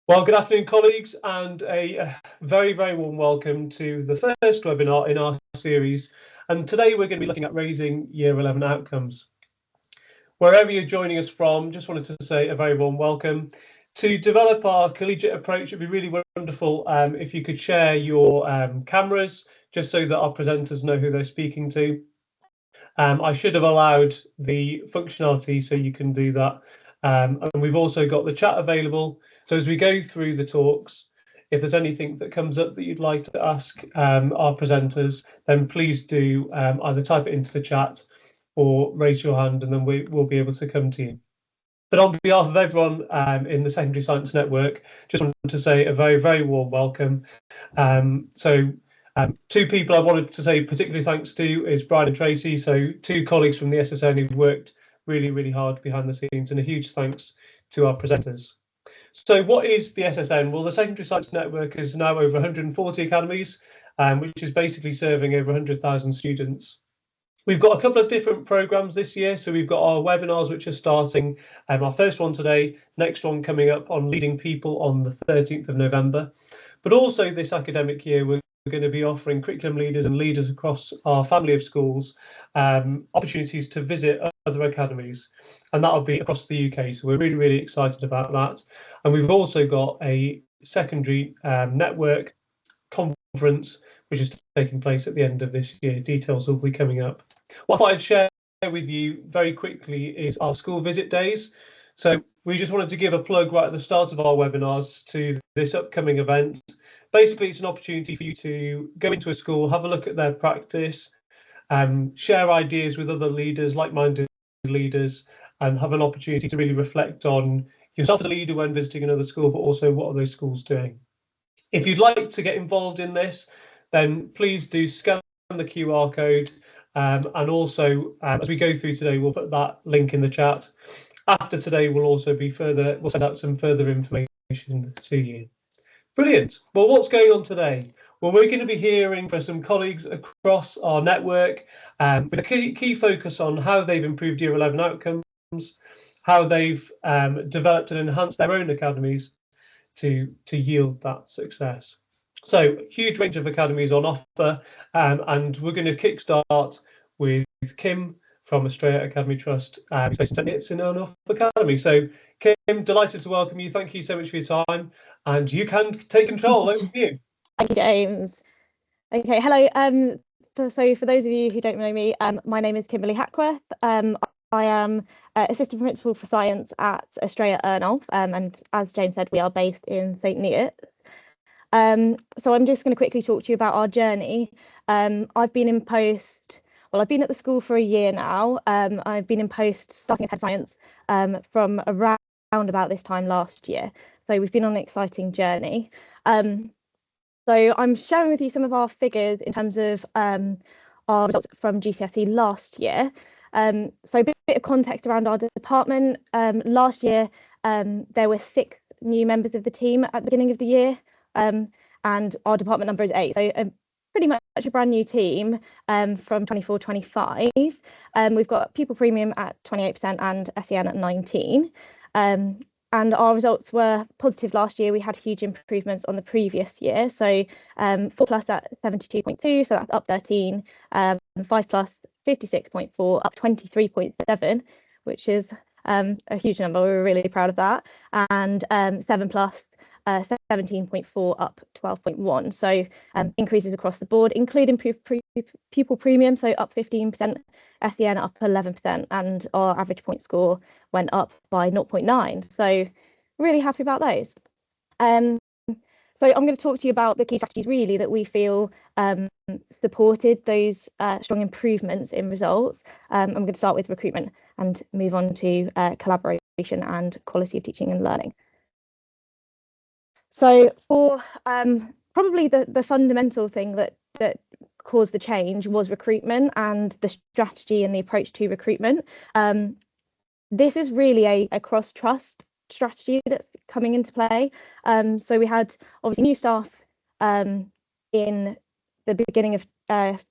Well, good afternoon, colleagues, and a very, very warm welcome to the first webinar in our series. And today we're going to be looking at raising Year 11 outcomes. Wherever you're joining us from, just wanted to say a very warm welcome. To develop our collegiate approach, it'd be really wonderful if you could share your cameras, just so that our presenters know who they're speaking to. I should have allowed the functionality so you can do that. And we've also got the chat available. So as we go through the talks, if there's anything that comes up that you'd like to ask our presenters, then please do either type it into the chat or raise your hand, and then we'll be able to come to you. But on behalf of everyone in the Secondary Science Network, just wanted to say a very, very warm welcome. Two people I wanted to say particularly thanks to is Brian and Tracy, so two colleagues from the SSN who've worked really, really hard behind the scenes, and a huge thanks to our presenters. So what is the SSN? Well, the Secondary Science Network is now over 140 academies, which is basically serving over 100,000 students. We've got a couple of different programs this year. So we've got our webinars, which are starting, our first one today, next one coming up on leading people on the 13th of November. But also this academic year, we're going to be offering curriculum leaders and leaders across our family of schools opportunities to visit other academies, and that'll be across the UK. So we're really, really excited about that. And we've also got a secondary network conference, which is taking place at the end of this year. Details will be coming up. What I thought I'd share with you very quickly is our school visit days. So we just wanted to give a plug right at the start of our webinars to this upcoming event. Basically, it's an opportunity for you to go into a school, have a look at their practice, share ideas with other leaders, like-minded leaders, and have an opportunity to really reflect on yourself as a leader when visiting another school, but also what are those schools doing. If you'd like to get involved in this, then please do scan the QR code. And also, as we go through today, we'll put that link in the chat. After today, we'll send out some further information to you. Brilliant. Well, what's going on today? Well, we're going to be hearing from some colleagues across our network with a key focus on how they've improved Year 11 outcomes, how they've developed and enhanced their own academies to yield that success. So huge range of academies on offer, and we're going to kickstart with Kim from Australia Academy Trust, who's based in St Neots in North Academy. So Kim, delighted to welcome you. Thank you so much for your time, and you can take control. Over to you. Thank you, James. Okay, hello. So for those of you who don't know me, my name is Kimberly Hackworth. I am Assistant Principal for Science at Yr11, and as James said, we are based in St Neots. So I'm just going to quickly talk to you about our journey. I've been in post, well, I've been at the school for a year now. I've been in post starting at Head of Science from around about this time last year. So we've been on an exciting journey. So I'm sharing with you some of our figures in terms of our results from GCSE last year. So a bit of context around our department. Last year, there were 6 new members of the team at the beginning of the year, and our department number is 8. So pretty much a brand new team from 24-25. We've got pupil premium at 28% and SEN at 19%. And our results were positive last year. We had huge improvements on the previous year. So 4+ at 72.2, so that's up 13. 5+, 56.4, up 23.7, which is a huge number. We were really proud of that. And 7+, 17.4, up 12.1. So increases across the board, including pupil premium, so up 15%, SEN up 11%, and our average point score went up by 0.9. So really happy about those. So I'm going to talk to you about the key strategies really that we feel supported those strong improvements in results. I'm going to start with recruitment and move on to collaboration and quality of teaching and learning. So for probably the fundamental thing that caused the change was recruitment and the strategy and the approach to recruitment. This is really a cross-trust strategy that's coming into play. So we had obviously new staff in the beginning of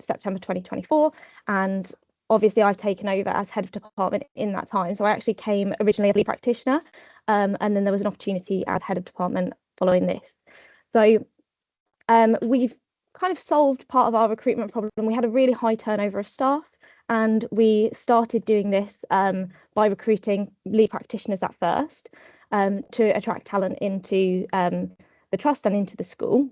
September 2024, and obviously I've taken over as head of department in that time. So I actually came originally as lead practitioner, and then there was an opportunity as head of department following this. So we've kind of solved part of our recruitment problem. We had a really high turnover of staff, and we started doing this by recruiting lead practitioners at first to attract talent into the trust and into the school.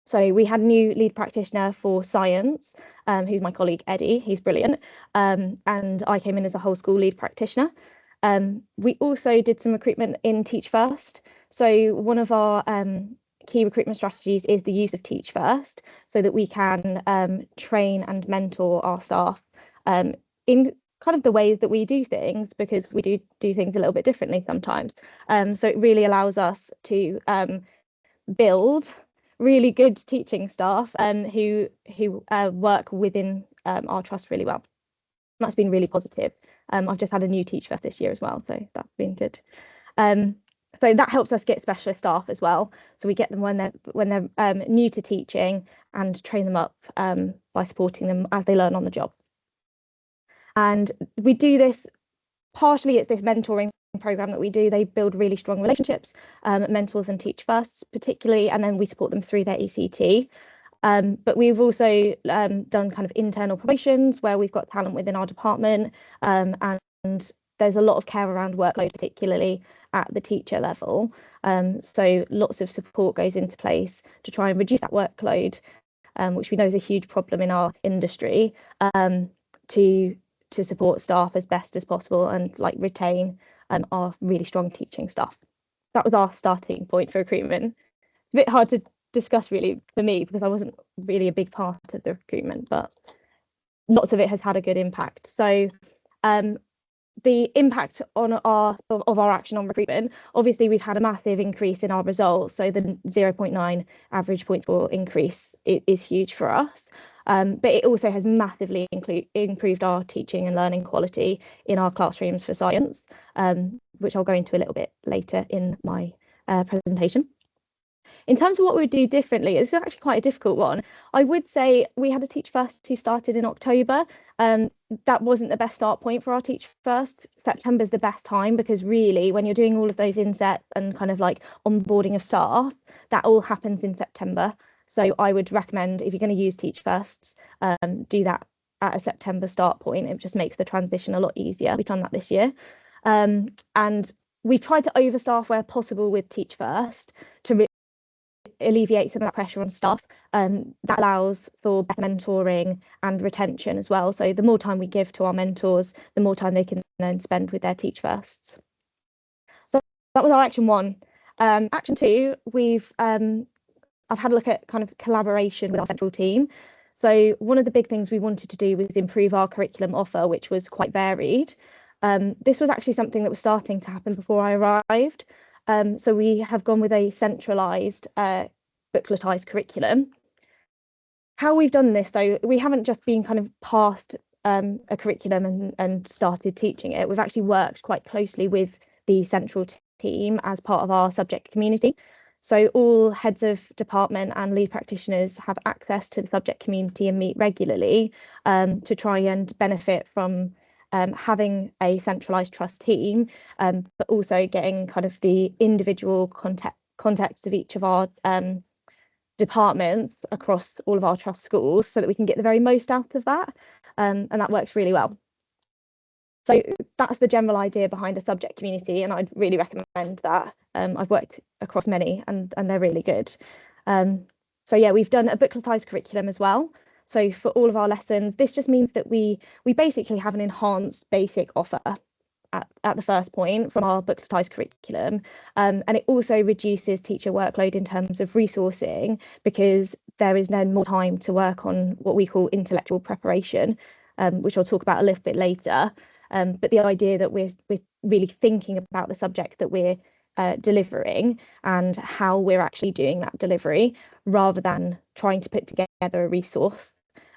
So we had a new lead practitioner for science, who's my colleague Eddie. He's brilliant. And I came in as a whole school lead practitioner. We also did some recruitment in Teach First. So one of our key recruitment strategies is the use of Teach First, so that we can train and mentor our staff in kind of the ways that we do things, because we do things a little bit differently sometimes. So it really allows us to build really good teaching staff who work within our trust really well. That's been really positive. I've just had a new teacher this year as well, so that's been good. So that helps us get specialist staff as well. So we get them when they're new to teaching and train them up by supporting them as they learn on the job. And we do this, partially it's this mentoring program that we do. They build really strong relationships, mentors and Teach Firsts particularly, and then we support them through their ECT. But we've also done kind of internal promotions where we've got talent within our department, and there's a lot of care around workload, particularly at the teacher level. So lots of support goes into place to try and reduce that workload, which we know is a huge problem in our industry, to support staff as best as possible and like retain our really strong teaching staff. That was our starting point for recruitment. It's a bit hard to discuss really for me because I wasn't really a big part of the recruitment, but lots of it has had a good impact. So the impact on our action on recruitment, obviously we've had a massive increase in our results. So the 0.9 average point score increase is huge for us. But it also has massively improved our teaching and learning quality in our classrooms for science, which I'll go into a little bit later in my presentation. In terms of what we would do differently, it's actually quite a difficult one. I would say we had a Teach First who started in October. That wasn't the best start point for our Teach First. September is the best time because really when you're doing all of those insets and kind of like onboarding of staff, that all happens in September. So I would recommend if you're going to use Teach Firsts, do that at a September start point. It just makes the transition a lot easier. We've done that this year. And we've tried to overstaff where possible with Teach First to alleviate some of that pressure on staff. That allows for better mentoring and retention as well. So the more time we give to our mentors, the more time they can then spend with their Teach Firsts. So that was our action one. Action two, I've had a look at kind of collaboration with our central team. So one of the big things we wanted to do was improve our curriculum offer, which was quite varied. This was actually something that was starting to happen before I arrived. So we have gone with a centralised, bookletised curriculum. How we've done this, though, we haven't just been kind of passed a curriculum and started teaching it. We've actually worked quite closely with the central team as part of our subject community. So all heads of department and lead practitioners have access to the subject community and meet regularly to try and benefit from having a centralised trust team, but also getting kind of the individual context of each of our departments across all of our trust schools so that we can get the very most out of that. And that works really well. So that's the general idea behind a subject community, and I'd really recommend that. I've worked across many and they're really good. So yeah, we've done a bookletised curriculum as well. So for all of our lessons, this just means that we basically have an enhanced basic offer at the first point from our bookletised curriculum. And it also reduces teacher workload in terms of resourcing because there is then more time to work on what we call intellectual preparation, which I'll talk about a little bit later. But the idea that we're really thinking about the subject that we're delivering and how we're actually doing that delivery rather than trying to put together a resource.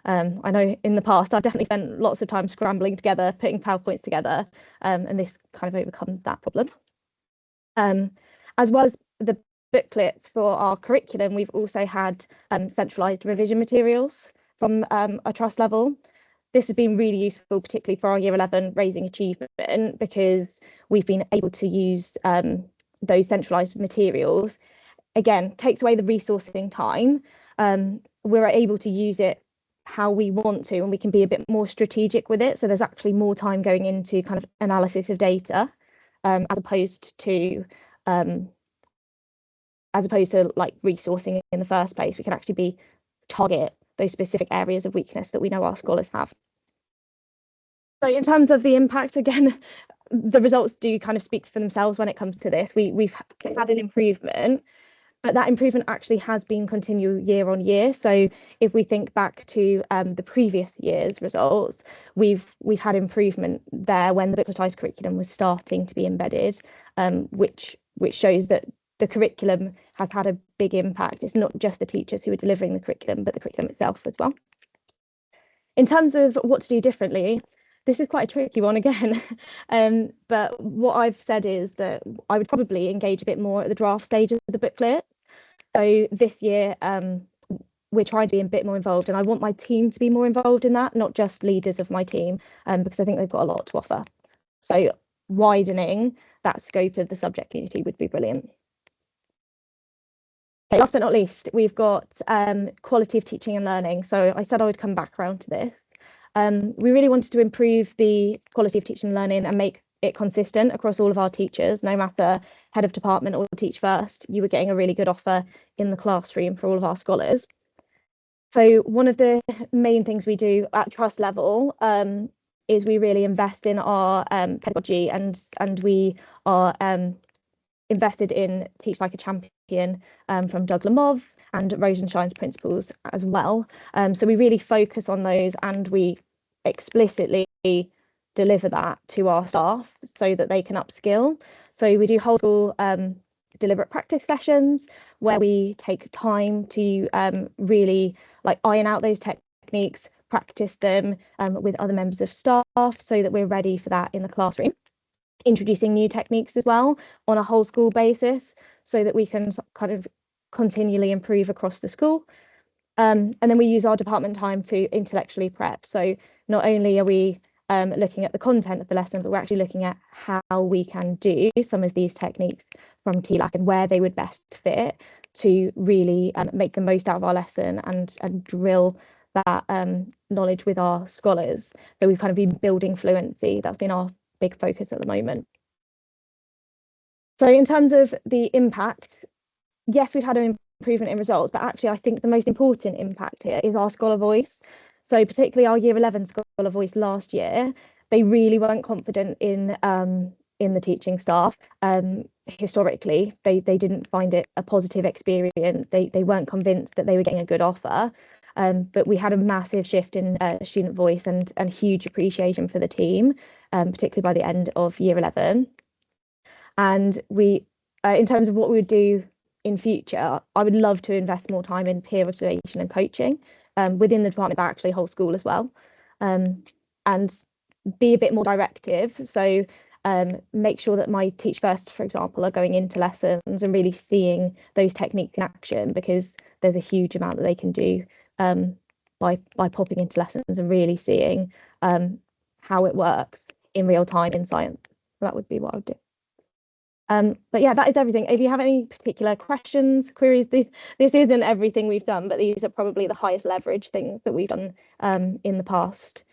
I know in the past I've definitely spent lots of time scrambling together, putting PowerPoints together, and this kind of overcomes that problem. As well as the booklets for our curriculum, we've also had centralised revision materials from a trust level. This has been really useful, particularly for our Year 11 raising achievement, because we've been able to use those centralised materials again, takes away the resourcing time. We're able to use it how we want to, and we can be a bit more strategic with it. So there's actually more time going into kind of analysis of data, as opposed to like resourcing in the first place. We can actually target those specific areas of weakness that we know our scholars have. So in terms of the impact, again, the results do kind of speak for themselves when it comes to this. We've had an improvement, but that improvement actually has been continual year on year. So if we think back to the previous year's results, we've had improvement there when the bookletized curriculum was starting to be embedded, which shows that the curriculum has had a big impact. It's not just the teachers who are delivering the curriculum, but the curriculum itself as well. In terms of what to do differently, this is quite a tricky one again, but what I've said is that I would probably engage a bit more at the draft stages of the booklet. So this year, we're trying to be a bit more involved, and I want my team to be more involved in that, not just leaders of my team, because I think they've got a lot to offer. So widening that scope of the subject community would be brilliant. Okay, last but not least, we've got quality of teaching and learning. So I said I would come back around to this. We really wanted to improve the quality of teaching and learning and make it consistent across all of our teachers, no matter head of department or teach first. You were getting a really good offer in the classroom for all of our scholars. So one of the main things we do at trust level is we really invest in our pedagogy, and we are invested in Teach Like a Champion from Doug Lemov and Rosenshine's principles as well. So we really focus on those, and we explicitly deliver that to our staff so that they can upskill. So we do whole school deliberate practice sessions where we take time to really like iron out those techniques, practice them with other members of staff so that we're ready for that in the classroom. Introducing new techniques as well on a whole school basis so that we can kind of continually improve across the school. And then we use our department time to intellectually prep. So not only are we looking at the content of the lesson, but we're actually looking at how we can do some of these techniques from TLAC and where they would best fit to really make the most out of our lesson and drill that knowledge with our scholars. So we've kind of been building fluency. That's been our big focus at the moment. So in terms of the impact, yes, we've had an improvement in results, but actually I think the most important impact here is our scholar voice. So particularly our Year 11 scholar voice last year, they really weren't confident in the teaching staff. Historically, they didn't find it a positive experience. They weren't convinced that they were getting a good offer. But we had a massive shift in student voice and huge appreciation for the team, particularly by the end of Year 11. And we, in terms of what we would do in future, I would love to invest more time in peer motivation and coaching within the department, but actually whole school as well, and be a bit more directive. So make sure that my Teach First, for example, are going into lessons and really seeing those techniques in action, because there's a huge amount that they can do by popping into lessons and really seeing how it works in real time in science. So that would be what I would do. But yeah, that is everything. If you have any particular questions, queries, this isn't everything we've done, but these are probably the highest leverage things that we've done in the past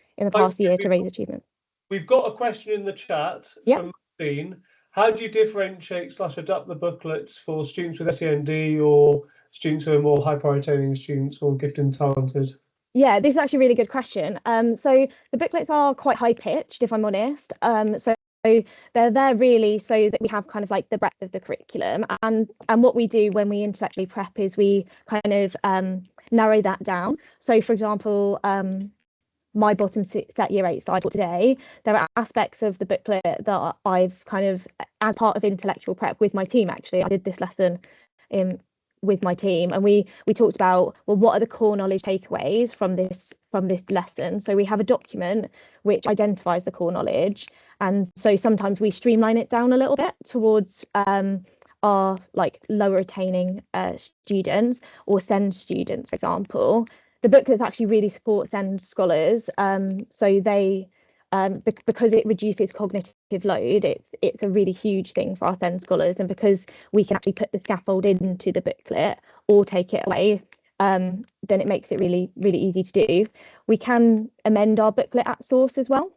year to raise achievement. We've got a question in the chat from Dean. How do you differentiate / adapt the booklets for students with SEND or students who are more high priority students or gifted and talented? Yeah, this is actually a really good question. So the booklets are quite high pitched, if I'm honest. So they're there really so that we have kind of like the breadth of the curriculum, and what we do when we intellectually prep is we kind of narrow that down. So for example, my bottom set Year 8 that I taught today, there are aspects of the booklet that I've kind of, as part of intellectual prep with my team, actually I did this lesson with my team, and we talked about, well, what are the core knowledge takeaways from this lesson. So we have a document which identifies the core knowledge, and so sometimes we streamline it down a little bit towards our like lower attaining students or SEND students, for example. The booklets actually really support SEND scholars, so they because it reduces cognitive load, it's a really huge thing for our SEN scholars, and because we can actually put the scaffold into the booklet or take it away, then it makes it really, really easy to do. We can amend our booklet at source as well.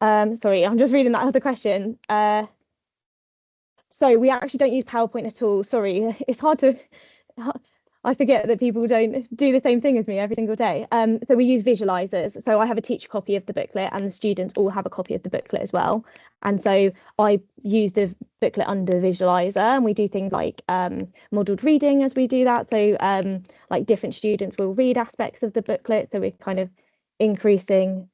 Sorry, I'm just reading that other question. So we actually don't use PowerPoint at all. Sorry, it's hard to, I forget that people don't do the same thing as me every single day. So we use visualizers. So I have a teacher copy of the booklet, and the students all have a copy of the booklet as well. And so I use the booklet under the visualizer, and we do things like modelled reading as we do that. So like different students will read aspects of the booklet. So we're kind of increasing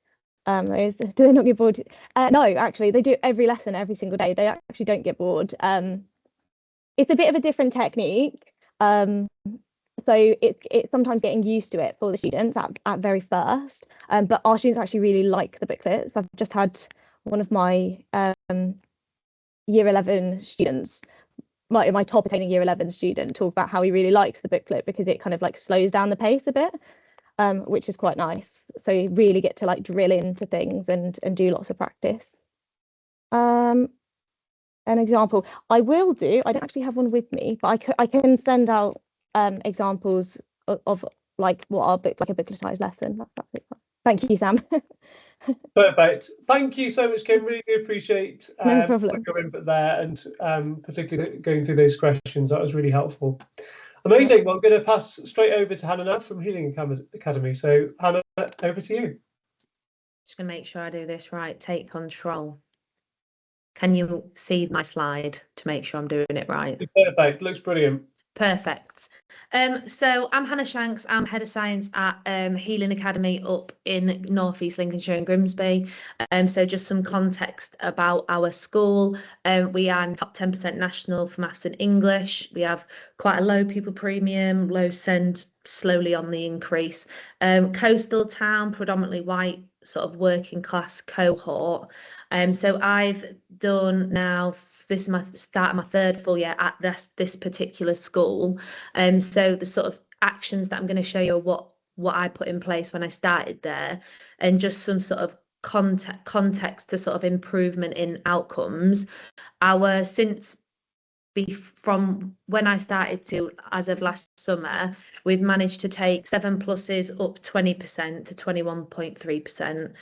those. Do they not get bored? No, actually, they do every lesson every single day. They actually don't get bored. It's a bit of a different technique. So it's sometimes getting used to it for the students at very first, but our students actually really like the booklets. I've just had one of my Year 11 students, my top attaining Year 11 student, talk about how he really likes the booklet because it kind of like slows down the pace a bit, which is quite nice. So you really get to like drill into things and do lots of practice. An example I don't actually have one with me, but I can send out examples of like what our book, like a bookletized lesson. That's absolutely fine. Thank you, Sam. Perfect. Thank you so much, Kim. Really do appreciate No problem. your input there, and particularly going through those questions. That was really helpful. Amazing. Well, I'm going to pass straight over to Hannah now from Healing Academy. So Hannah, over to you. Just going to make sure I do this right. Take control. Can you see my slide to make sure I'm doing it right? Perfect. Looks brilliant. Perfect. So I'm Hannah Shanks. I'm Head of Science at Healing Academy up in North East Lincolnshire and Grimsby. So just some context about our school. We are in top 10% national for maths and English. We have quite a low pupil premium, low send, slowly on the increase. Coastal town, predominantly white, sort of working class cohort. So I've done now, this is my start of my third full year at this particular school. So the sort of actions that I'm going to show you are what I put in place when I started there, and just some sort of context to sort of improvement in outcomes. From when I started to as of last summer, we've managed to take 7 pluses up 20% to 21.3%.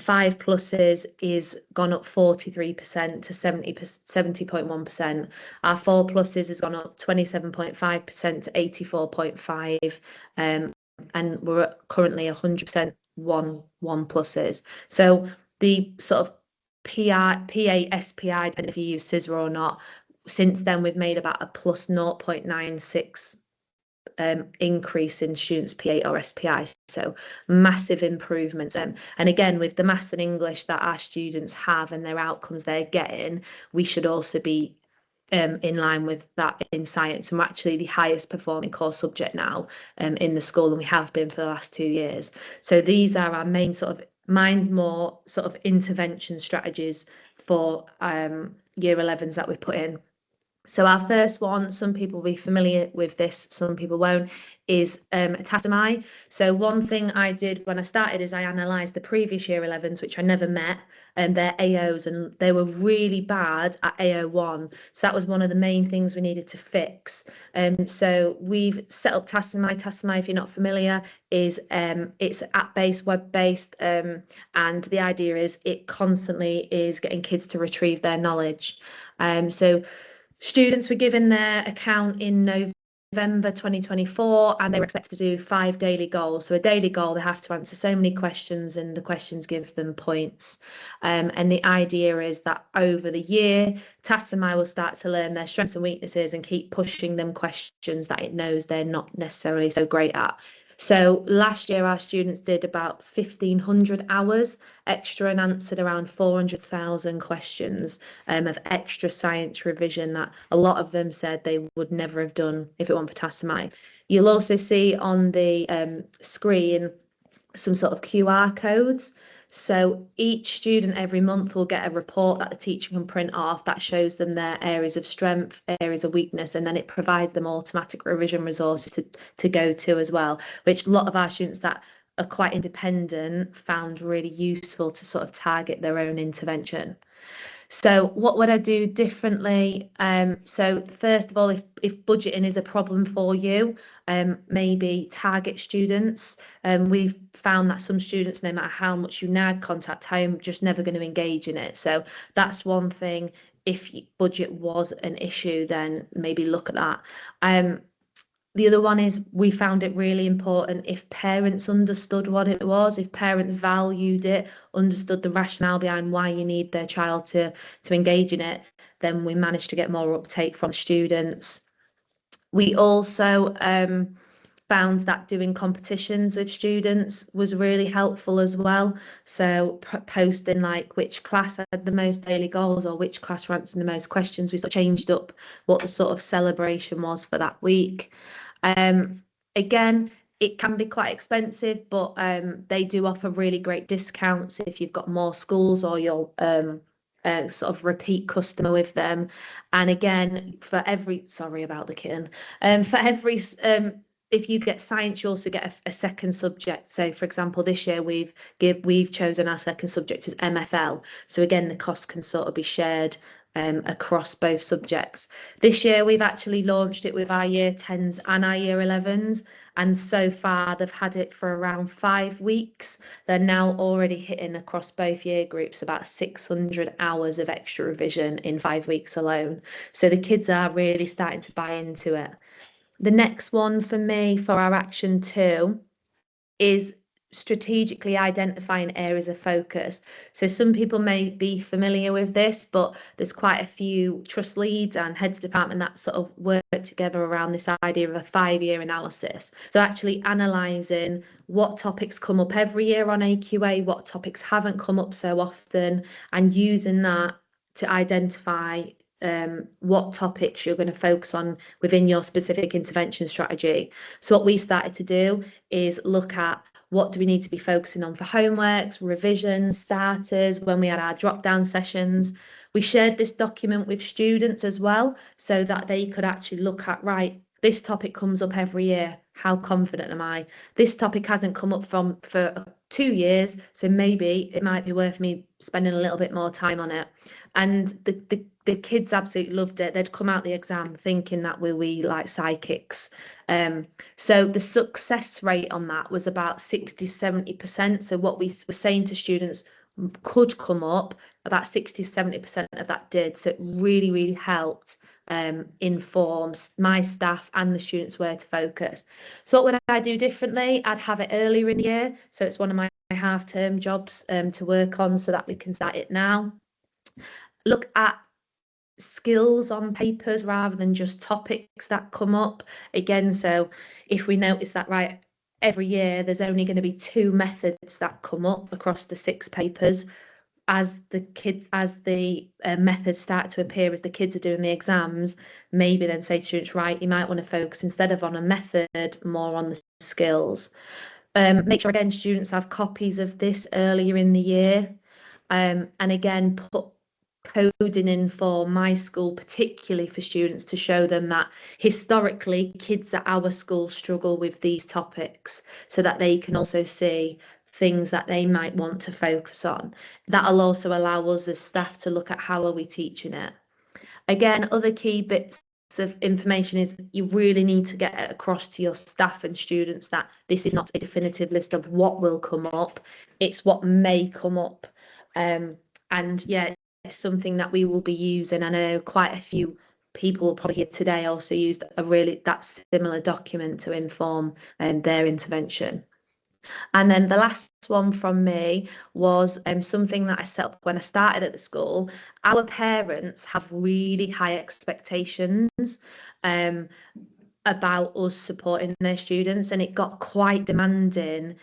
5 pluses is gone up 43% to 70.1%. Our 4 pluses has gone up 27.5% to 84.5%. And we're currently 100% one pluses. So the sort of PA, SPI, depending if you use scissor or not, since then we've made about a plus 0.96 increase in students' P8 or SPI, so massive improvements. And again, with the maths and English that our students have and their outcomes they're getting, we should also be in line with that in science. And we're actually the highest performing core subject now in the school, and we have been for the last 2 years. So these are our main sort of more sort of intervention strategies for Year 11s that we've put in. So our first one, some people will be familiar with this, some people won't, is Attainment. So one thing I did when I started is I analysed the previous Year 11s, which I never met, and their AOs, and they were really bad at AO1. So that was one of the main things we needed to fix. So we've set up Attainment. Attainment, if you're not familiar, is it's app-based, web-based, and the idea is it constantly is getting kids to retrieve their knowledge. So students were given their account in November 2024, and they were expected to do 5 daily goals. So a daily goal, they have to answer so many questions, and the questions give them points. And the idea is that over the year, Tassami will start to learn their strengths and weaknesses and keep pushing them questions that it knows they're not necessarily so great at. So last year, our students did about 1,500 hours extra and answered around 400,000 questions of extra science revision that a lot of them said they would never have done if it weren't for Tassami. You'll also see on the screen some sort of QR codes. So each student every month will get a report that the teacher can print off that shows them their areas of strength, areas of weakness, and then it provides them automatic revision resources to go to as well, which a lot of our students that are quite independent found really useful to sort of target their own intervention. So what would I do differently? So first of all, if budgeting is a problem for you, maybe target students. We've found that some students, no matter how much you nag contact home, just never going to engage in it. So that's one thing. If budget was an issue, then maybe look at that. The other one is we found it really important if parents understood what it was, if parents valued it, understood the rationale behind why you need their child to engage in it, then we managed to get more uptake from students. We also found that doing competitions with students was really helpful as well. So posting like which class had the most daily goals or which class ranked in the most questions. We sort of changed up what the sort of celebration was for that week. Again, it can be quite expensive, but they do offer really great discounts if you've got more schools or you're sort of repeat customer with them. And again, for every, sorry about the kitten, for every if you get science, you also get a second subject. So for example, this year we've chosen our second subject as MFL. So again, the cost can sort of be shared across both subjects. This year we've actually launched it with our year 10s and our year 11s, and so far they've had it for around 5 weeks. They're now already hitting across both year groups about 600 hours of extra revision in 5 weeks alone. So the kids are really starting to buy into it. The next one for me for our action 2 is strategically identifying areas of focus. So some people may be familiar with this, but there's quite a few trust leads and heads of department that sort of work together around this idea of a 5-year analysis. So actually analysing what topics come up every year on AQA, what topics haven't come up so often, and using that to identify what topics you're going to focus on within your specific intervention strategy. So what we started to do is look at what do we need to be focusing on for homeworks, revision, starters, when we had our drop-down sessions. We shared this document with students as well, so that they could actually look at, right, this topic comes up every year. How confident am I? This topic hasn't come up for 2 years, so maybe it might be worth me spending a little bit more time on it. And the kids absolutely loved it. They'd come out the exam thinking that we like psychics. So the success rate on that was about 60-70%. So what we were saying to students could come up, about 60-70% of that did. So it really, really helped informs my staff and the students where to focus. So what would I do differently? I'd have it earlier in the year. So it's one of my half-term jobs to work on so that we can start it now. Look at skills on papers rather than just topics that come up. Again, so if we notice that, right, every year there's only going to be 2 methods that come up across the 6 papers, as the methods start to appear as the kids are doing the exams, maybe then say to students, right, you might want to focus instead of on a method more on the skills. Make sure again students have copies of this earlier in the year, and again put coding in for my school, particularly for students, to show them that historically kids at our school struggle with these topics, so that they can also see things that they might want to focus on. That'll also allow us as staff to look at how are we teaching it. Again, other key bits of information is you really need to get it across to your staff and students that this is not a definitive list of what will come up, it's what may come up. And yeah, it's something that we will be using. I know quite a few people probably here today also used that similar document to inform their intervention. And then the last one from me was something that I set up when I started at the school. Our parents have really high expectations about us supporting their students, and it got quite demanding.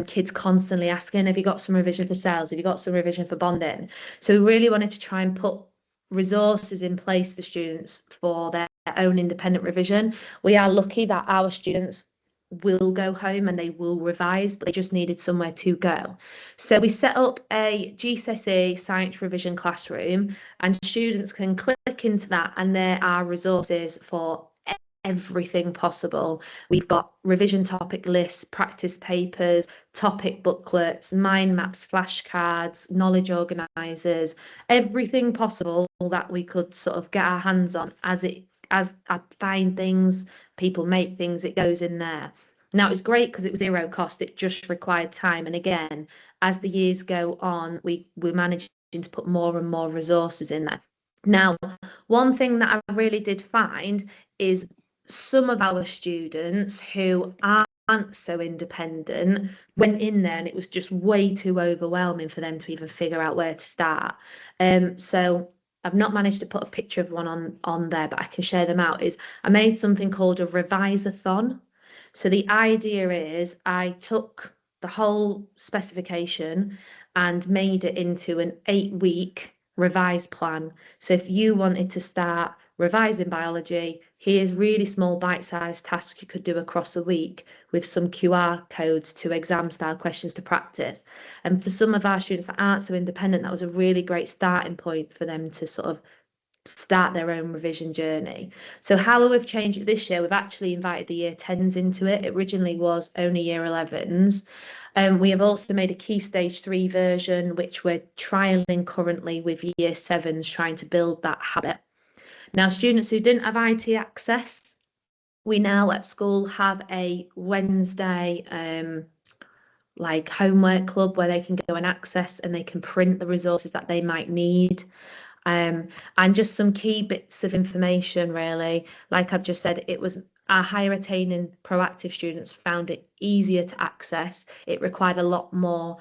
Kids constantly asking, have you got some revision for sales? Have you got some revision for bonding? So we really wanted to try and put resources in place for students for their own independent revision. We are lucky that our students will go home and they will revise, but they just needed somewhere to go. So we set up a GCSE science revision classroom, and students can click into that, and there are resources for everything possible. We've got revision topic lists, practice papers, topic booklets, mind maps, flashcards, knowledge organisers, everything possible that we could sort of get our hands on as I find things, people make things, it goes in there. Now, it was great because it was zero cost. It just required time. And again, as the years go on, we're managing to put more and more resources in there. Now, one thing that I really did find is some of our students who aren't so independent went in there and it was just way too overwhelming for them to even figure out where to start. So I've not managed to put a picture of one on there, but I can share them out. I made something called a revise-a-thon. So the idea is I took the whole specification and made it into an 8-week revise plan. So if you wanted to start revising biology, here's really small bite-sized tasks you could do across a week with some QR codes to exam style questions to practice. And for some of our students that aren't so independent, that was a really great starting point for them to sort of start their own revision journey. So how we've changed it this year, we've actually invited the year 10s into it. It originally was only year 11s. We have also made a key stage 3 version, which we're trialing currently with year 7s, trying to build that habit. Now, students who didn't have IT access, we now at school have a Wednesday like homework club where they can go and access and they can print the resources that they might need. And just some key bits of information, really. Like I've just said, it was our higher attaining proactive students found it easier to access. It required a lot more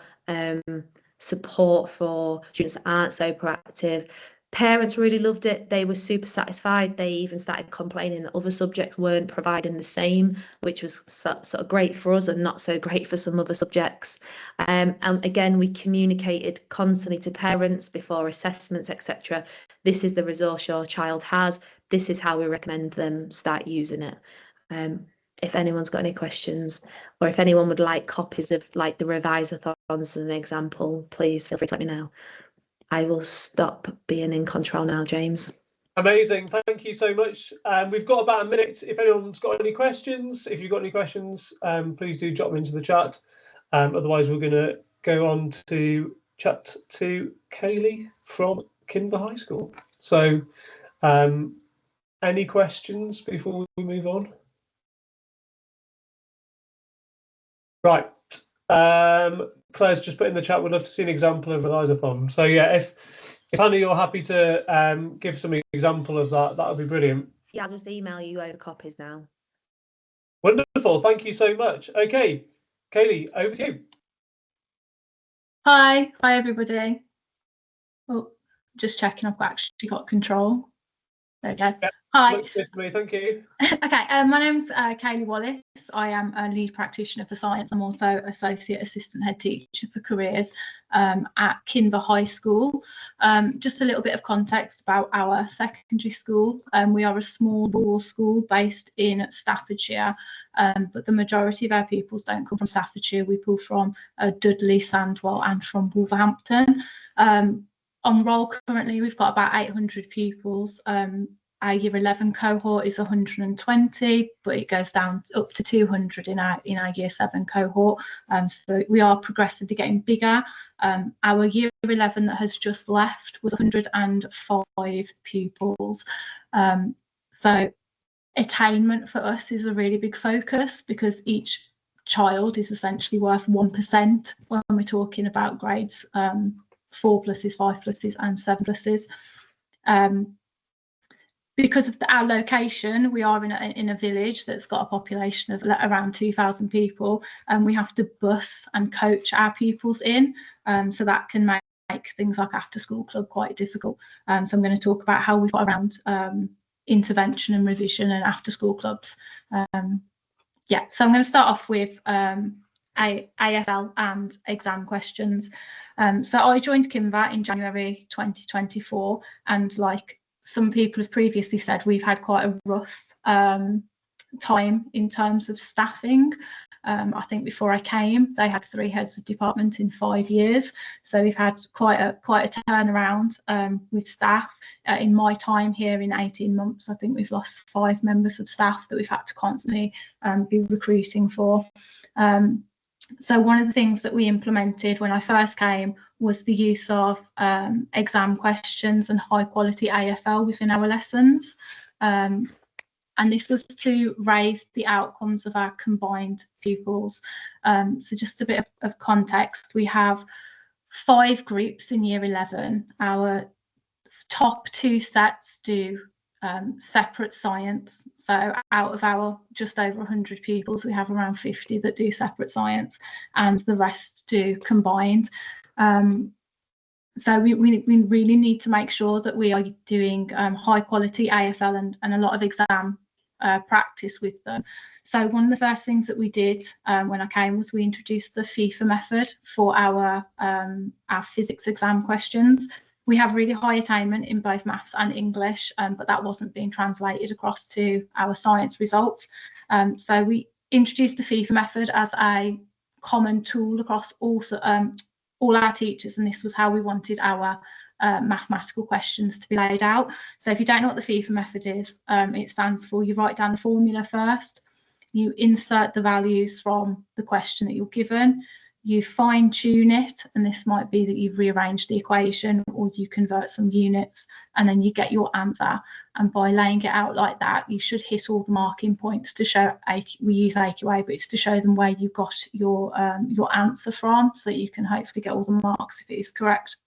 support for students that aren't so proactive. Parents really loved it. They were super satisfied. They even started complaining that other subjects weren't providing the same, which was sort of great for us and not so great for some other subjects. And again, we communicated constantly to parents before assessments, etc. This is the resource your child has. This is how we recommend them start using it. If anyone's got any questions, or if anyone would like copies of like the revise-a-thons as an example, please feel free to let me know. I will stop being in control now, James. Amazing. Thank you so much. We've got about a minute. If anyone's got any questions, if you've got any questions, please do drop them into the chat. Otherwise, we're going to go on to chat to Kaylee from Kinver High School. So any questions before we move on? Right. Claire's just put in the chat, would love to see an example of revise-a-thon. So yeah, if Anna, you're happy to give some example of that, that would be brilliant. Yeah, I'll just email you over copies now. Wonderful, thank you so much. Okay, Kaylee, over to you. Hi everybody. Oh, just checking I've actually got control. There we go. Yeah, hi. looks good to me, thank you. Okay, my name's Kaylee Wallace. I am a lead practitioner for science. I'm also associate assistant head teacher for careers at Kinver High School. Just a little bit of context about our secondary school. We are a small rural school based in Staffordshire, but the majority of our pupils don't come from Staffordshire. We pull from Dudley, Sandwell and from Wolverhampton. On roll currently, we've got about 800 pupils. Our year 11 cohort is 120, but it goes down up to 200 in our year 7 cohort. So we are progressively getting bigger. Our year 11 that has just left was 105 pupils. So attainment for us is a really big focus because each child is essentially worth 1% when we're talking about grades 4 pluses, 5 pluses and 7 pluses. Because of our location, we are in a village that's got a population of around 2,000 people, and we have to bus and coach our pupils in. So that can make things like after school club quite difficult. So I'm going to talk about how we've got around intervention and revision and after school clubs. Yeah, so I'm going to start off with AFL and exam questions. So I joined Kinver in January 2024, and like some people have previously said, we've had quite a rough time in terms of staffing. I think before I came, they had 3 heads of department in 5 years. So we've had quite a turnaround with staff. In my time here in 18 months, I think we've lost 5 members of staff that we've had to constantly be recruiting for. So one of the things that we implemented when I first came was the use of exam questions and high quality AFL within our lessons. And this was to raise the outcomes of our combined pupils. So just a bit of context, we have 5 groups in Year 11. Our top 2 sets do separate science. So out of our just over 100 pupils, we have around 50 that do separate science, and the rest do combined. So we really need to make sure that we are doing high quality AFL and a lot of exam practice with them. So one of the first things that we did when I came was we introduced the FIFA method for our physics exam questions. We have really high attainment in both maths and English, but that wasn't being translated across to our science results. So we introduced the FIFA method as a common tool across all our teachers, and this was how we wanted our mathematical questions to be laid out. So if you don't know what the FIFA method is, it stands for you write down the formula first, you insert the values from the question that you're given, you fine tune it, and this might be that you've rearranged the equation or you convert some units, and then you get your answer. And by laying it out like that, you should hit all the marking points to show, we use AQA, but it's to show them where you got your answer from, so that you can hopefully get all the marks if it is correct.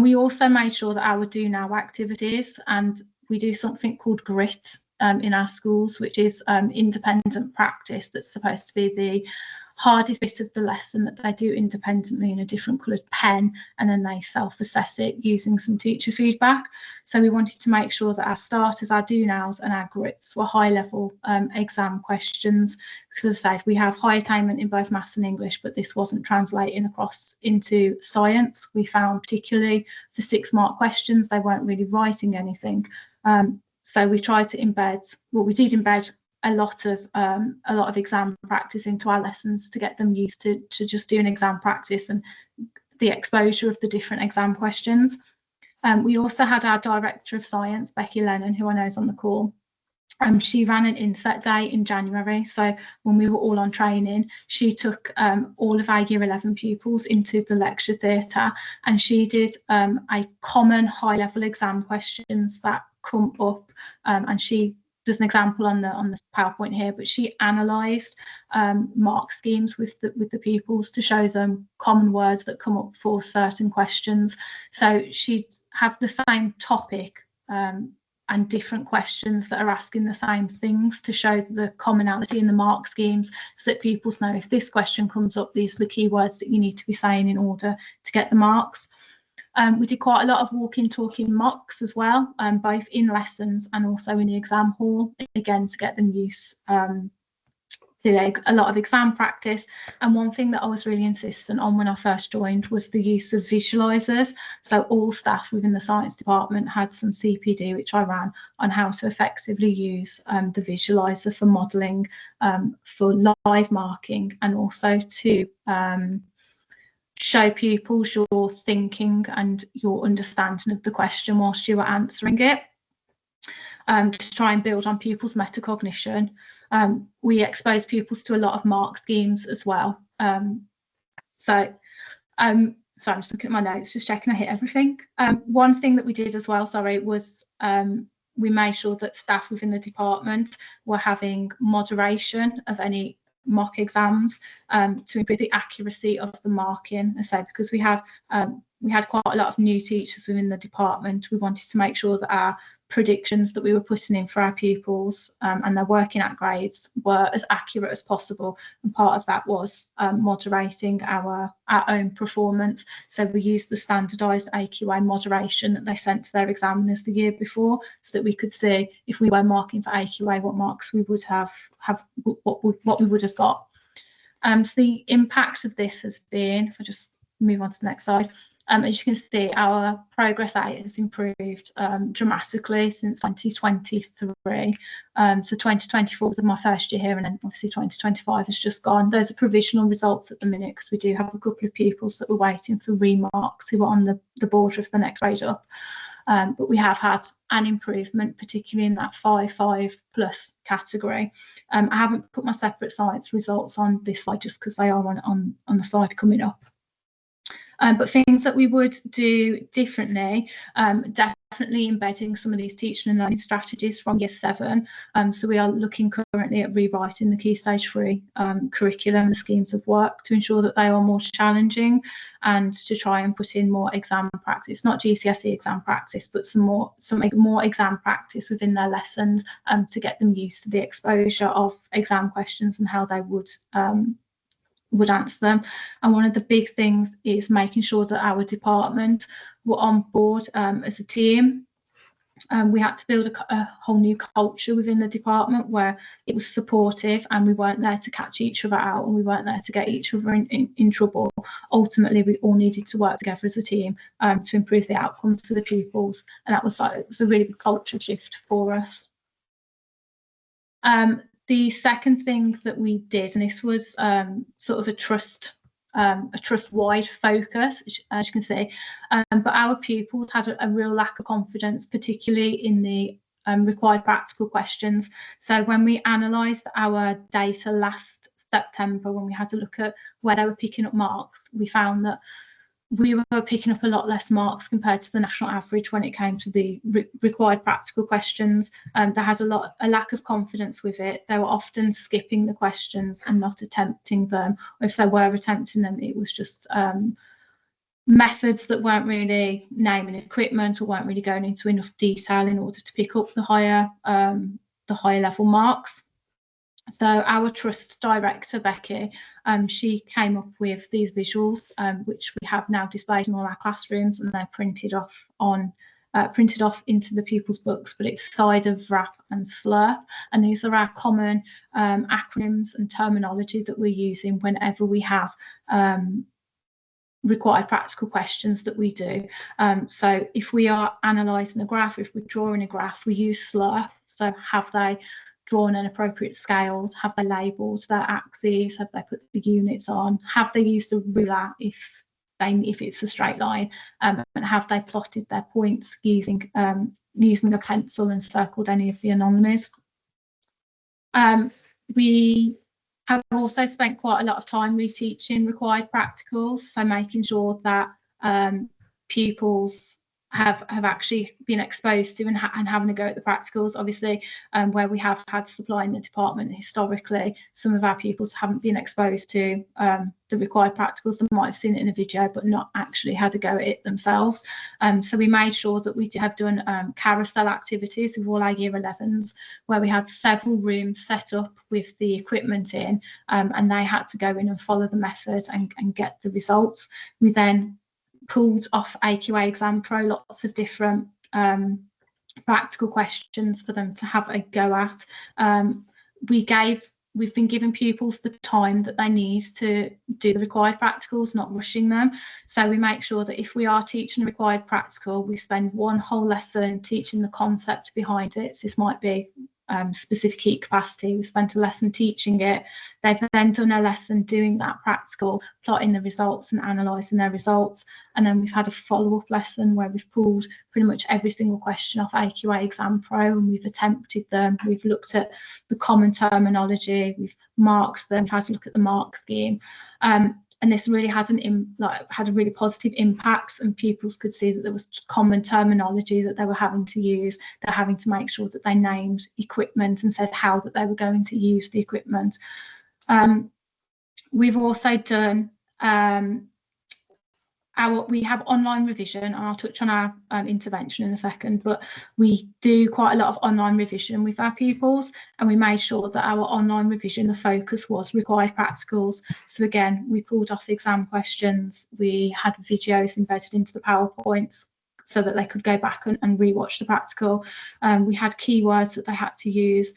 We also made sure that our do now activities, and we do something called grit in our schools, which is independent practice that's supposed to be the hardest bit of the lesson that they do independently in a different coloured pen, and then they self-assess it using some teacher feedback. So we wanted to make sure that our starters, our do nows and our grits were high level exam questions, because as I said, we have high attainment in both maths and English, but this wasn't translating across into science. We found particularly for 6-mark questions, they weren't really writing anything. So we tried to embed, well, we did embed a lot of exam practice into our lessons to get them used to just doing exam practice and the exposure of the different exam questions. We also had our Director of Science, Becky Lennon, who I know is on the call. She ran an inset day in January. So when we were all on training, she took all of our Year 11 pupils into the lecture theatre, and she did a common high-level exam questions that come up, and there's an example on the PowerPoint here, but she analysed mark schemes with the pupils to show them common words that come up for certain questions. So she'd have the same topic and different questions that are asking the same things to show the commonality in the mark schemes, so that pupils know if this question comes up, these are the key words that you need to be saying in order to get the marks. We did quite a lot of walking, talking mocks as well, both in lessons and also in the exam hall, again, to get them used to a lot of exam practice. And one thing that I was really insistent on when I first joined was the use of visualisers. So all staff within the science department had some CPD, which I ran, on how to effectively use the visualiser for modelling, for live marking, and also to show pupils your thinking and your understanding of the question whilst you were answering it, to try and build on pupils' metacognition. We expose pupils to a lot of mark schemes as well. Sorry, I'm just looking at my notes, just checking I hit everything. One thing that we did as well, was we made sure that staff within the department were having moderation of any mock exams to improve the accuracy of the marking. So because we had quite a lot of new teachers within the department, we wanted to make sure that our predictions that we were putting in for our pupils and their working out grades were as accurate as possible, and part of that was moderating our own performance. So we used the standardised AQA moderation that they sent to their examiners the year before, so that we could see if we were marking for AQA what marks we would have what we would have got. So the impact of this has been, if I just move on to the next slide, As you can see, our progress rate has improved dramatically since 2023. So 2024 was my first year here, and then obviously 2025 has just gone. Those are provisional results at the minute, because we do have a couple of pupils that were waiting for remarks who are on the border of the next grade up. But we have had an improvement, particularly in that 5+ category. I haven't put my separate science results on this slide just because they are on the slide coming up. But things that we would do differently, definitely embedding some of these teaching and learning strategies from Year 7. So we are looking currently at rewriting the Key Stage 3 curriculum and schemes of work to ensure that they are more challenging, and to try and put in more exam practice, not GCSE exam practice, but some more exam practice within their lessons, to get them used to the exposure of exam questions and how they would answer them. And one of the big things is making sure that our department were on board as a team. We had to build a whole new culture within the department where it was supportive, and we weren't there to catch each other out, and we weren't there to get each other in trouble. Ultimately, we all needed to work together as a team to improve the outcomes for the pupils, and it was a really big culture shift for us. The second thing that we did, and this was sort of a trust-wide focus, as you can see, but our pupils had a real lack of confidence, particularly in the required practical questions. So when we analysed our data last September, when we had to look at where they were picking up marks, we found that we were picking up a lot less marks compared to the national average when it came to the required practical questions. They had a lack of confidence with it. They were often skipping the questions and not attempting them. Or if they were attempting them, it was just methods that weren't really naming equipment, or weren't really going into enough detail in order to pick up the higher level marks. So our trust director, Becky, she came up with these visuals, which we have now displayed in all our classrooms, and they're printed off into the pupils' books. But it's SIDE, VRAP and SLURP, and these are our common acronyms and terminology that we're using whenever we have required practical questions that we do. So if we are analysing a graph, if we're drawing a graph, we use SLURP. So have they drawn an appropriate scales? Have they labelled their axes? Have they put the units on? Have they used a ruler if it's a straight line? And have they plotted their points using a pencil and circled any of the anomalies? We have also spent quite a lot of time reteaching required practicals, so making sure that pupils have actually been exposed to and having a go at the practicals. Obviously, where we have had supply in the department historically, some of our pupils haven't been exposed to the required practicals. They might have seen it in a video but not actually had a go at it themselves. So we made sure that we have done carousel activities with all our Year 11s, where we had several rooms set up with the equipment in, and they had to go in and follow the method and get the results. We then pulled off AQA Exam Pro lots of different practical questions for them to have a go at. We've been giving pupils the time that they need to do the required practicals, not rushing them. So we make sure that if we are teaching a required practical, we spend one whole lesson teaching the concept behind it. So this might be specific heat capacity. We spent a lesson teaching it. They've then done a lesson doing that practical, plotting the results and analysing their results. And then we've had a follow-up lesson where we've pulled pretty much every single question off AQA Exam Pro, and we've attempted them. We've looked at the common terminology, we've marked them, tried to look at the mark scheme. And this really had had a really positive impact, and pupils could see that there was common terminology that they were having to use. They're having to make sure that they named equipment and said how that they were going to use the equipment. We've also done we have online revision, and I'll touch on our intervention in a second, but we do quite a lot of online revision with our pupils, and we made sure that our online revision, the focus was required practicals. So again, we pulled off exam questions, we had videos embedded into the PowerPoints so that they could go back and rewatch the practical. We had keywords that they had to use.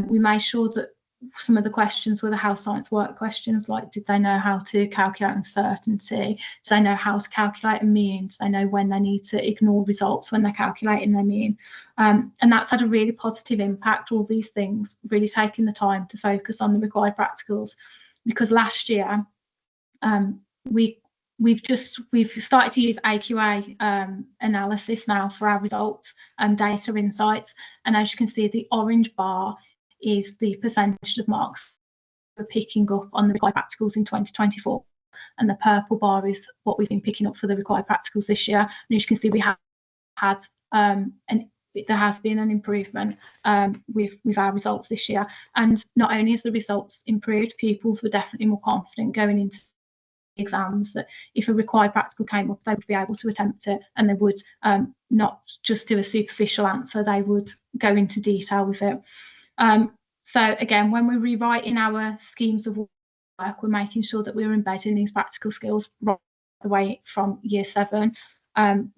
We made sure that some of the questions were the how science work questions, like did they know how to calculate uncertainty? Do they know how to calculate a mean? Do they know when they need to ignore results when they're calculating their mean? And that's had a really positive impact, all these things, really taking the time to focus on the required practicals. Because last year, we've started to use AQA analysis now for our results, data insights. And as you can see, the orange bar is the percentage of marks we're picking up on the required practicals in 2024, and the purple bar is what we've been picking up for the required practicals this year. And as you can see, we have had there has been an improvement with our results this year. And not only has the results improved, pupils were definitely more confident going into exams, that if a required practical came up, they would be able to attempt it, and they would not just do a superficial answer, they would go into detail with it. So again, when we're rewriting our schemes of work, we're making sure that we're embedding these practical skills right the way from year 7.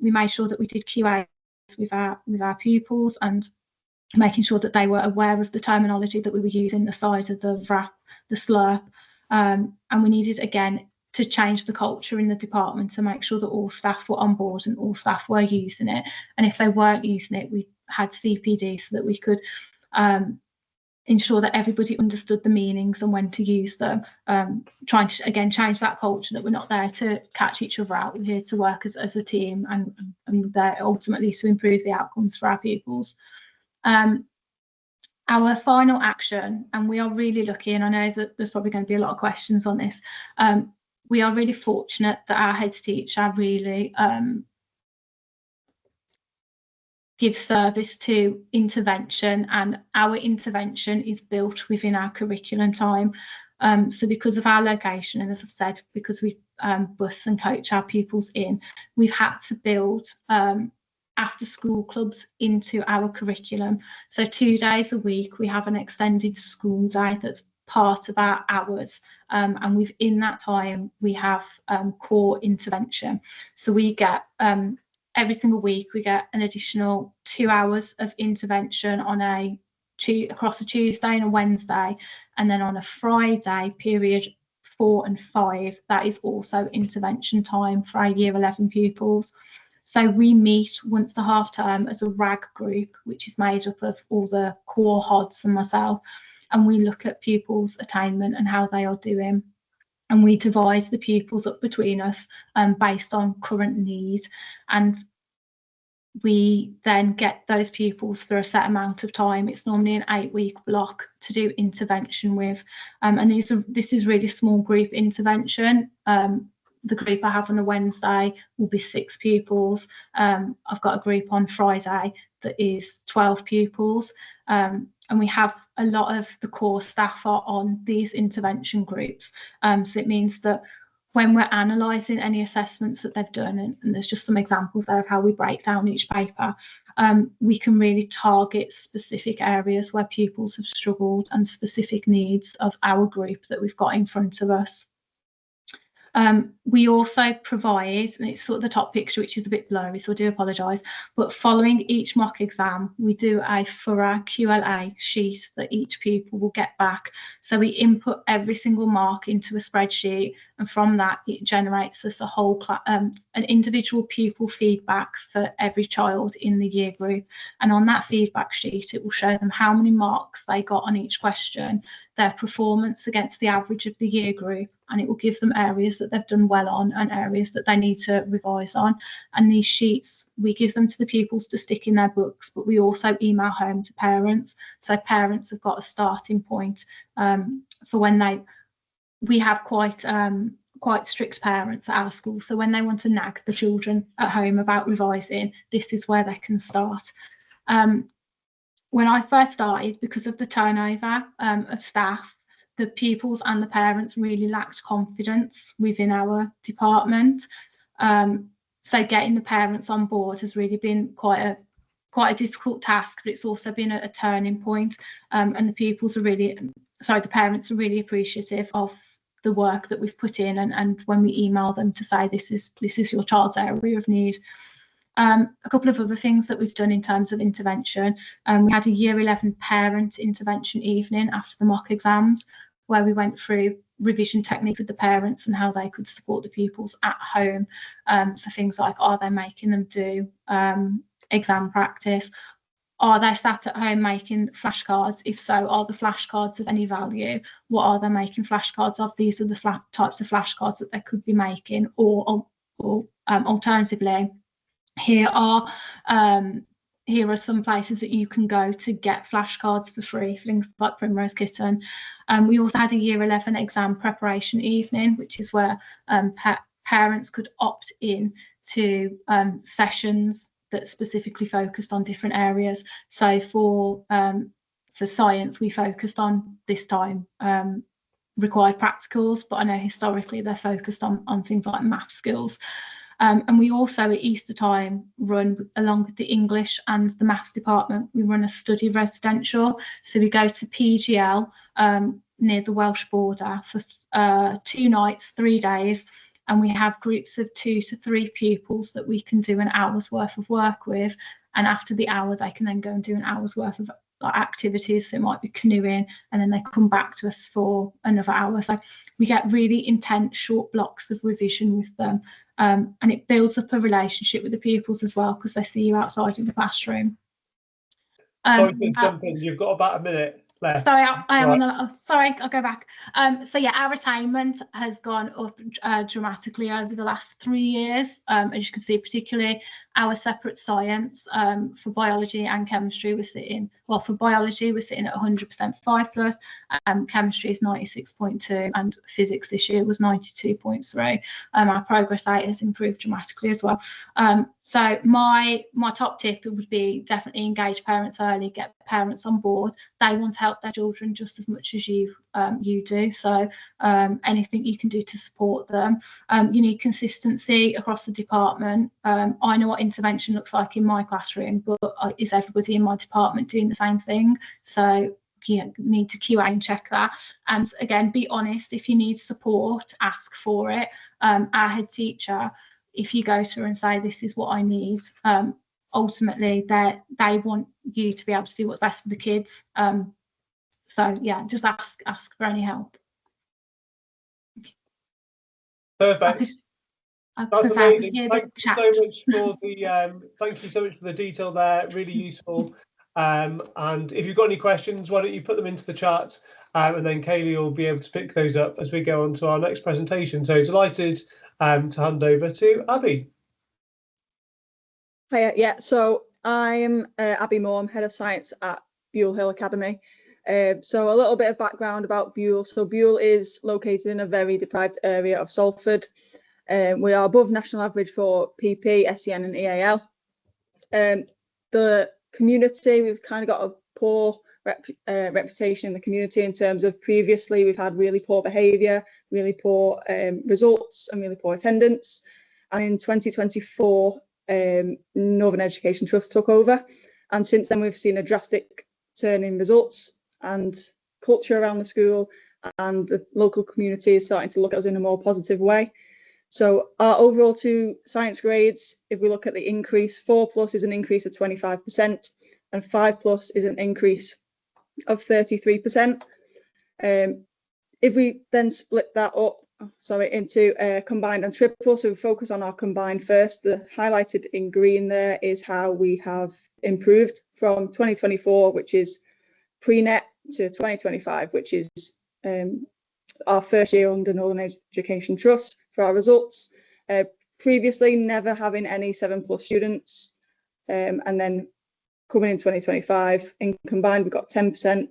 We made sure that we did QA with our pupils, and making sure that they were aware of the terminology that we were using, the size of the VRAP, the slurp, and we needed again to change the culture in the department to make sure that all staff were on board and all staff were using it. And if they weren't using it, we had CPD so that we could ensure that everybody understood the meanings and when to use them, trying to again change that culture, that we're not there to catch each other out, we're here to work as a team, and there ultimately to improve the outcomes for our pupils. Our final action, and we are really lucky, and I know that there's probably going to be a lot of questions on this, we are really fortunate that our head teacher really give service to intervention, and our intervention is built within our curriculum time. So because of our location, and as I've said, because we bus and coach our pupils in, we've had to build after school clubs into our curriculum. So 2 days a week we have an extended school day that's part of our hours, and within that time we have core intervention. So we get every single week we get an additional 2 hours of intervention on across a Tuesday and a Wednesday, and then on a Friday, period 4 and 5, that is also intervention time for our Year 11 pupils. So we meet once a half term as a RAG group, which is made up of all the core HODs and myself, and we look at pupils' attainment and how they are doing. And we divide the pupils up between us based on current need, and we then get those pupils for a set amount of time. It's normally an 8-week block to do intervention with, and this is really small group intervention. The group I have on a Wednesday will be 6 pupils. I've got a group on Friday that is 12 pupils, and we have a lot of the core staff are on these intervention groups. So it means that when we're analysing any assessments that they've done, and there's just some examples there of how we break down each paper, we can really target specific areas where pupils have struggled and specific needs of our group that we've got in front of us. We also provide, and it's sort of the top picture, which is a bit blurry, so I do apologise, but following each mock exam, we do a thorough QLA sheet that each pupil will get back. So we input every single mark into a spreadsheet, and from that it generates us a whole an individual pupil feedback for every child in the year group. And on that feedback sheet, it will show them how many marks they got on each question, their performance against the average of the year group, and it will give them areas that they've done well on and areas that they need to revise on. And these sheets, we give them to the pupils to stick in their books, but we also email home to parents. So parents have got a starting point for when we have quite strict parents at our school. So when they want to nag the children at home about revising, this is where they can start. When I first started, because of the turnover of staff, the pupils and the parents really lacked confidence within our department. So getting the parents on board has really been quite a difficult task, but it's also been a turning point. And the parents are really appreciative of the work that we've put in, and when we email them to say this is your child's area of need. A couple of other things that we've done in terms of intervention. We had a Year 11 parent intervention evening after the mock exams, where we went through revision techniques with the parents and how they could support the pupils at home. So things like, are they making them do exam practice? Are they sat at home making flashcards? If so, are the flashcards of any value? What are they making flashcards of? These are the types of flashcards that they could be making. Or alternatively, here are some places that you can go to get flashcards for free, things like Primrose Kitten. We also had a Year 11 exam preparation evening, which is where parents could opt in to sessions that specifically focused on different areas. So for science, we focused on this time required practicals, but I know historically they're focused on things like math skills. And we also at Easter time run, along with the English and the maths department, we run a study residential. So we go to PGL near the Welsh border for 2 nights, 3 days, and we have groups of 2 to 3 pupils that we can do an hour's worth of work with. And after the hour, they can then go and do an hour's worth of activities. So it might be canoeing, and then they come back to us for another hour. So we get really intense short blocks of revision with them. And it builds up a relationship with the pupils as well, because they see you outside in the classroom. Sorry to jump in, you've got about a minute left. Sorry, I am on the. Sorry, I'll go back. So yeah, our attainment has gone up dramatically over the last 3 years. As you can see, particularly our separate science for biology and chemistry, we're sitting. Well, for biology, we're sitting at 100% 5+. Chemistry is 96.2, and physics this year was 92.3. Our progress rate has improved dramatically as well. So my top tip would be definitely engage parents early, get parents on board. They want to help their children just as much as you do. So anything you can do to support them. You need consistency across the department. I know what intervention looks like in my classroom, but is everybody in my department doing the same thing? So you need to QA and check that. And again, be honest. If you need support, ask for it. Our head teacher, if you go to her and say, this is what I need, ultimately they want you to be able to do what's best for the kids. So yeah, just ask for any help. Perfect. That's amazing. Thank you so much for the detail there. Really useful. And if you've got any questions, why don't you put them into the chat, and then Kaylee will be able to pick those up as we go on to our next presentation. So delighted to hand over to Abby. Hiya, yeah, so I'm Abby Moore, I'm Head of Science at Buell Hill Academy. So a little bit of background about Buell. So Buell is located in a very deprived area of Salford. We are above national average for PP, SEN and EAL. The community, we've kind of got a poor reputation in the community in terms of previously we've had really poor behaviour, really poor results and really poor attendance. And in 2024, Northern Education Trust took over. And since then, we've seen a drastic turn in results and culture around the school, and the local community is starting to look at us in a more positive way. So our overall 2 science grades, if we look at the increase, 4+ is an increase of 25%, and 5+ is an increase of 33%. If we then split that up, into combined and triple, so we focus on our combined first. The highlighted in green there is how we have improved from 2024, which is pre-net, to 2025, which is our first year under Northern Education Trust for our results. Previously never having any 7+ students, and then coming in 2025, in combined we've got 10%.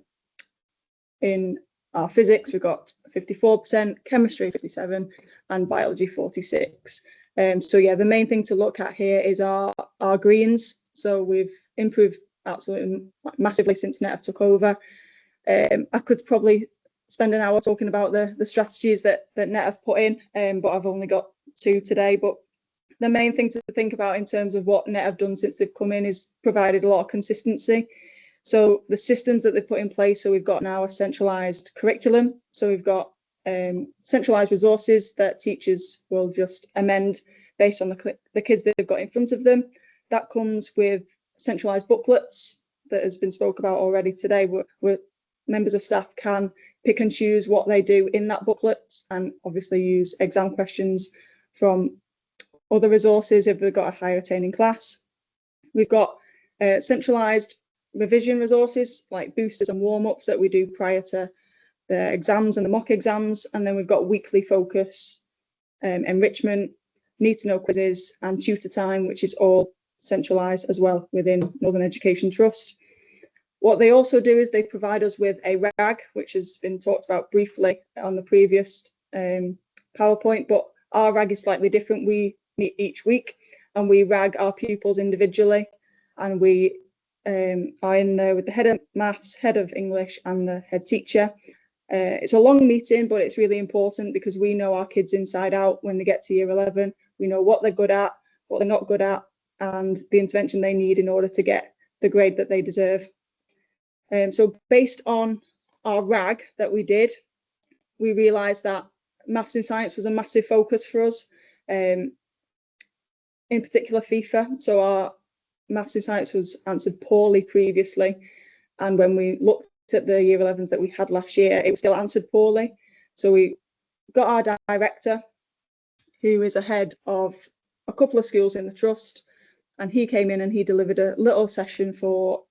In our physics we've got 54%, chemistry 57%, and biology 46%. So yeah, the main thing to look at here is our greens. So we've improved absolutely massively since NET took over. I could probably spend an hour talking about the strategies that NET have put in, but I've only got 2 today. But the main thing to think about in terms of what NET have done since they've come in is provided a lot of consistency. So the systems that they've put in place, so we've got now a centralised curriculum. So we've got centralised resources that teachers will just amend based on the kids that they've got in front of them. that comes with centralised booklets that has been spoke about already today, where members of staff can pick and choose what they do in that booklet, and obviously use exam questions from other resources if they've got a higher attaining class. We've got centralised revision resources like boosters and warm-ups that we do prior to the exams and the mock exams, and then we've got weekly focus, enrichment, need to know quizzes and tutor time, which is all centralised as well within Northern Education Trust. What they also do is they provide us with a RAG, which has been talked about briefly on the previous PowerPoint, but our RAG is slightly different. We meet each week and we RAG our pupils individually, and we are in there with the head of maths, head of English and the head teacher. It's a long meeting, but it's really important because we know our kids inside out when they get to year 11. We know what they're good at, what they're not good at, and the intervention they need in order to get the grade that they deserve. So based on our RAG that we did, we realised that maths and science was a massive focus for us, in particular FIFA. So our maths and science was answered poorly previously, and when we looked at the year 11s that we had last year, it was still answered poorly. So we got our director, who is a head of a couple of schools in the trust, and he came in and he delivered a little session for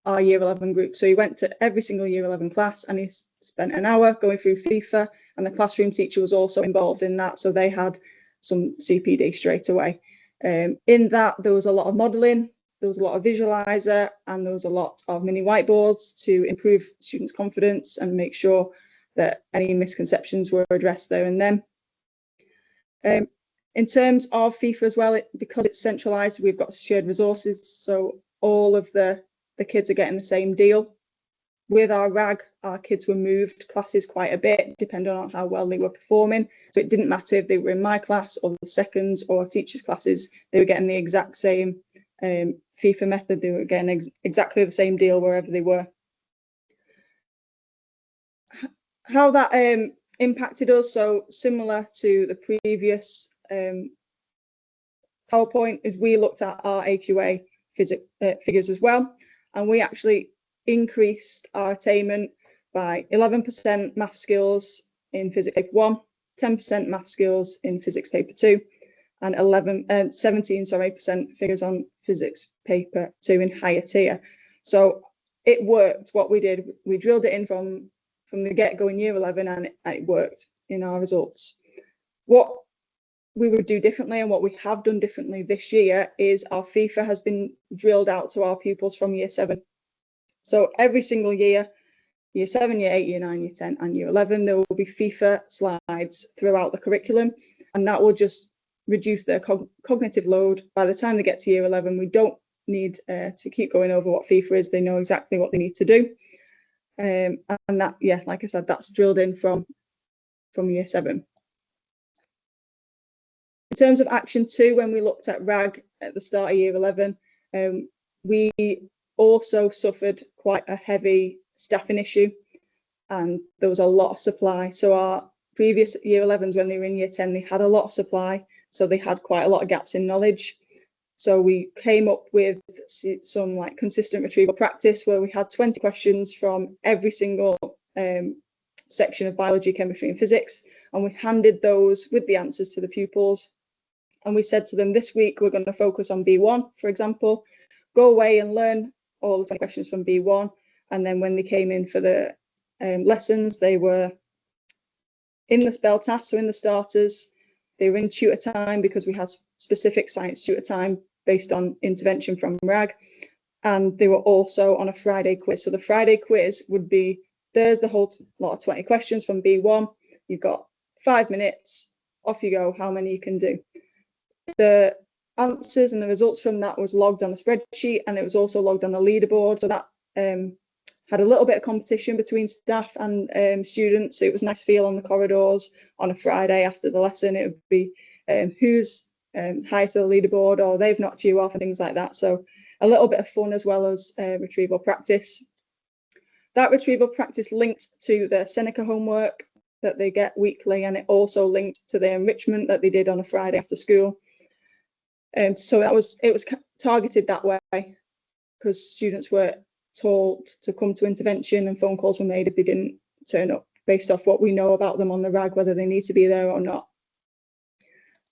our year 11 group. So he went to every single year 11 class and he spent an hour going through FIFA, and the classroom teacher was also involved in that, so they had some CPD straight away. In that there was a lot of modelling, there was a lot of visualizer, and there was a lot of mini whiteboards to improve students' confidence and make sure that any misconceptions were addressed there and then. In terms of FIFA as well, because it's centralised, we've got shared resources, so all of the kids are getting the same deal. With our RAG, our kids were moved classes quite a bit, depending on how well they were performing. So it didn't matter if they were in my class or the seconds or teachers' classes, they were getting the exact same FIFA method. They were getting exactly the same deal wherever they were. How that impacted us, so similar to the previous PowerPoint, is we looked at our AQA figures as well, and we actually increased our attainment by 11% math skills in physics paper 1, 10% math skills in physics paper 2, and 17% figures on physics paper 2 in higher tier. So it worked. What we did, we drilled it in from the get-go in year 11, and it worked in our results. What we would do differently, and what we have done differently this year, is our FIFA has been drilled out to our pupils from year 7. So every single year, year 7, year 8, year 9, year 10 and year 11, there will be FIFA slides throughout the curriculum, and that will just reduce their cognitive load. By the time they get to year 11, we don't need to keep going over what FIFA is. They know exactly what they need to do. And that, yeah, like I said, that's drilled in from year 7. In terms of action 2, when we looked at RAG at the start of year 11, we also suffered quite a heavy staffing issue, and there was a lot of supply. So our previous year 11s, when they were in year 10, they had a lot of supply, so they had quite a lot of gaps in knowledge. So we came up with some like consistent retrieval practice, where we had 20 questions from every single section of biology, chemistry and physics, and we handed those with the answers to the pupils. And we said to them, this week we're going to focus on B1, for example. Go away and learn all the 20 questions from B1. And then when they came in for the lessons, they were in the spell task, so in the starters. They were in tutor time because we had specific science tutor time based on intervention from RAG. And they were also on a Friday quiz. So the Friday quiz would be, there's the whole lot of 20 questions from B1. You've got 5 minutes, off you go, how many you can do. The answers and the results from that was logged on a spreadsheet, and it was also logged on a leaderboard. So that had a little bit of competition between staff and students. So it was nice to feel on the corridors on a Friday after the lesson. It would be who's highest of the leaderboard, or they've knocked you off, and things like that. So a little bit of fun as well as retrieval practice. That retrieval practice linked to the Seneca homework that they get weekly, and it also linked to the enrichment that they did on a Friday after school. So it was targeted that way, because students were told to come to intervention and phone calls were made if they didn't turn up, based off what we know about them on the RAG, whether they need to be there or not.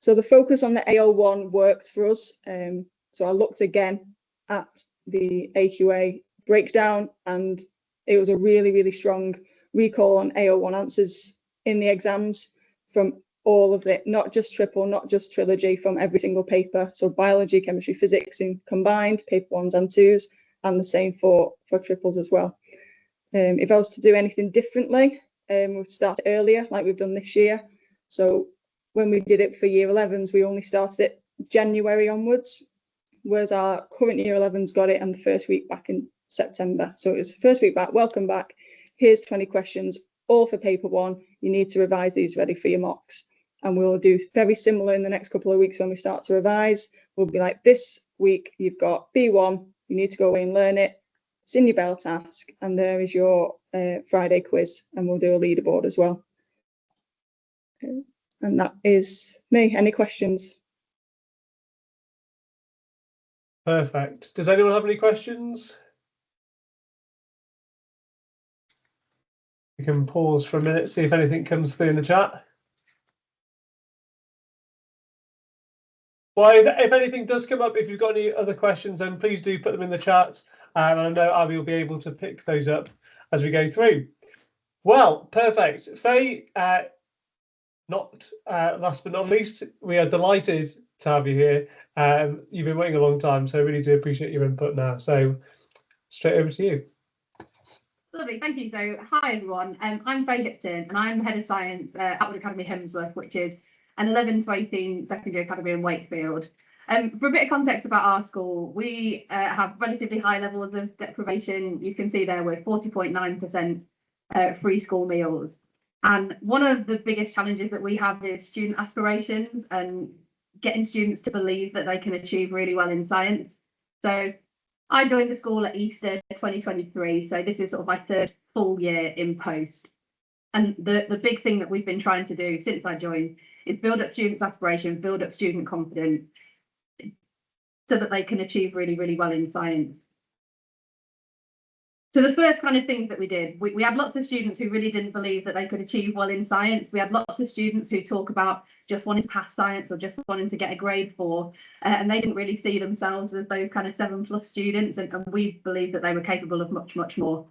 So the focus on the AO1 worked for us. So I looked again at the AQA breakdown, and it was a really, really strong recall on AO1 answers in the exams from all of it, not just triple, not just trilogy, from every single paper. So biology, chemistry, physics in combined, paper 1s and 2s, and the same for triples as well. If I was to do anything differently, we've started earlier, like we've done this year. So when we did it for year 11s, we only started it January onwards, whereas our current year 11s got it and the first week back in September. So it was the first week back, welcome back. Here's 20 questions, all for paper 1. You need to revise these ready for your mocks. And we'll do very similar in the next couple of weeks when we start to revise. We'll be like, this week you've got B1, you need to go away and learn it. It's in your bell task, and there is your Friday quiz, and we'll do a leaderboard as well. And that is me. Any questions? Perfect. Does anyone have any questions? We can pause for a minute, see if anything comes through in the chat. Well, if anything does come up, if you've got any other questions, then please do put them in the chat. And I know Abby will be able to pick those up as we go through. Well, perfect. Faye, not last but not least, we are delighted to have you here. You've been waiting a long time, so I really do appreciate your input now. So straight over to you. Lovely, thank you. So, hi everyone. I'm Faye Lipton, and I'm head of science at Outward Academy Hemsworth, which is an 11 to 18 secondary academy in Wakefield. For a bit of context about our school, we have relatively high levels of deprivation. You can see there we're 40.9% free school meals. And one of the biggest challenges that we have is student aspirations and getting students to believe that they can achieve really well in science. So I joined the school at Easter 2023, so this is sort of my third full year in post. And the big thing that we've been trying to do since I joined is build up students' aspiration, build up student confidence, so that they can achieve really, really well in science. So the first kind of things that we did, we had lots of students who really didn't believe that they could achieve well in science. We had lots of students who talk about just wanting to pass science or just wanting to get a grade 4, and they didn't really see themselves as those kind of 7+ students, and we believe that they were capable of much, much more.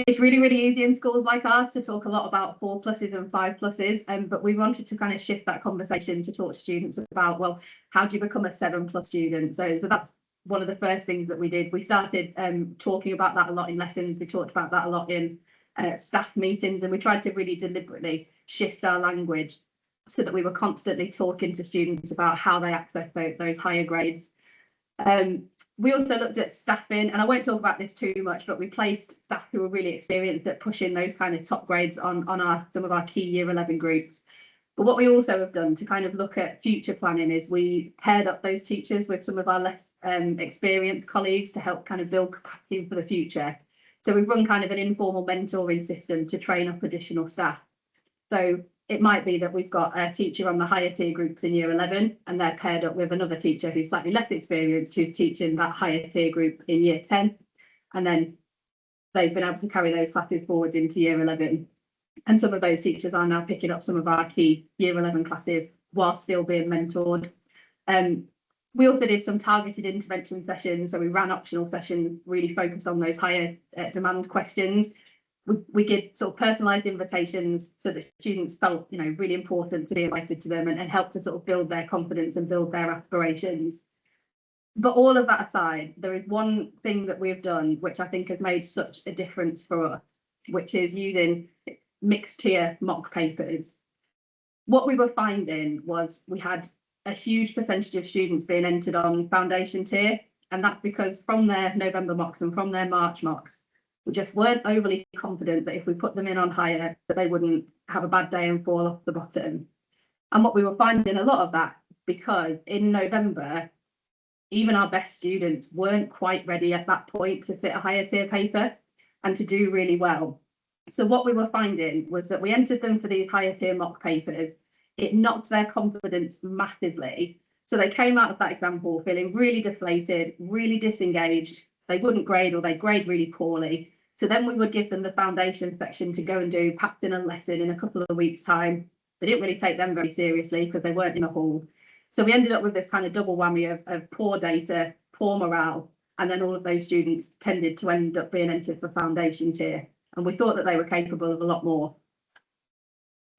It's really, really easy in schools like ours to talk a lot about 4+ and 5+, but we wanted to kind of shift that conversation to talk to students about, well, how do you become a 7+ student? So that's one of the first things that we did. We started talking about that a lot in lessons. We talked about that a lot in staff meetings, and we tried to really deliberately shift our language so that we were constantly talking to students about how they access those higher grades. We also looked at staffing, and I won't talk about this too much, but we placed staff who were really experienced at pushing those kind of top grades on some of our key year 11 groups. But what we also have done to kind of look at future planning is we paired up those teachers with some of our less experienced colleagues to help kind of build capacity for the future. So we've run kind of an informal mentoring system to train up additional staff. So it might be that we've got a teacher on the higher tier groups in year 11, and they're paired up with another teacher who's slightly less experienced, who's teaching that higher tier group in year 10. And then they've been able to carry those classes forward into year 11. And some of those teachers are now picking up some of our key year 11 classes while still being mentored. We also did some targeted intervention sessions. So we ran optional sessions, really focused on those higher demand questions. We did sort of personalised invitations so that students felt, really important to be invited to them, and helped to sort of build their confidence and build their aspirations. But all of that aside, there is one thing that we've done which I think has made such a difference for us, which is using mixed tier mock papers. What we were finding was we had a huge percentage of students being entered on foundation tier, and that's because from their November mocks and from their March mocks, we just weren't overly confident that if we put them in on higher, that they wouldn't have a bad day and fall off the bottom. And what we were finding a lot of that, because in November, even our best students weren't quite ready at that point to sit a higher tier paper and to do really well. So what we were finding was that we entered them for these higher tier mock papers. It knocked their confidence massively, So they came out of that exam hall feeling really deflated, really disengaged. They wouldn't grade, or they grade really poorly. So then we would give them the foundation section to go and do perhaps in a lesson in a couple of weeks' time. They didn't really take them very seriously because they weren't in a hall. So we ended up with this kind of double whammy of poor data, poor morale, and then all of those students tended to end up being entered for foundation tier. And we thought that they were capable of a lot more.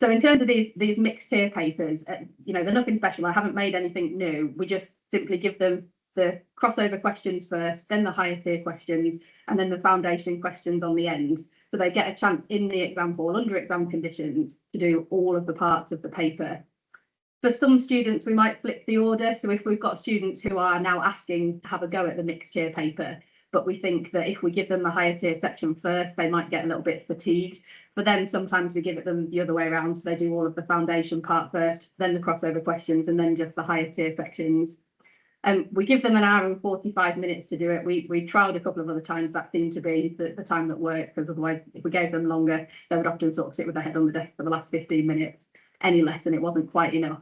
So in terms of these mixed tier papers, they're nothing special. I haven't made anything new. We just simply give them the crossover questions first, then the higher tier questions, and then the foundation questions on the end. So they get a chance in the exam hall under exam conditions to do all of the parts of the paper. For some students, we might flip the order. So if we've got students who are now asking to have a go at the mixed tier paper, but we think that if we give them the higher tier section first, they might get a little bit fatigued. But then sometimes we give it them the other way around. So they do all of the foundation part first, then the crossover questions, and then just the higher tier sections. We give them an hour and 45 minutes to do it. We trialled a couple of other times. That seemed to be the time that worked, because otherwise, if we gave them longer, they would often sort of sit with their head on the desk for the last 15 minutes. Any lesson, it wasn't quite enough.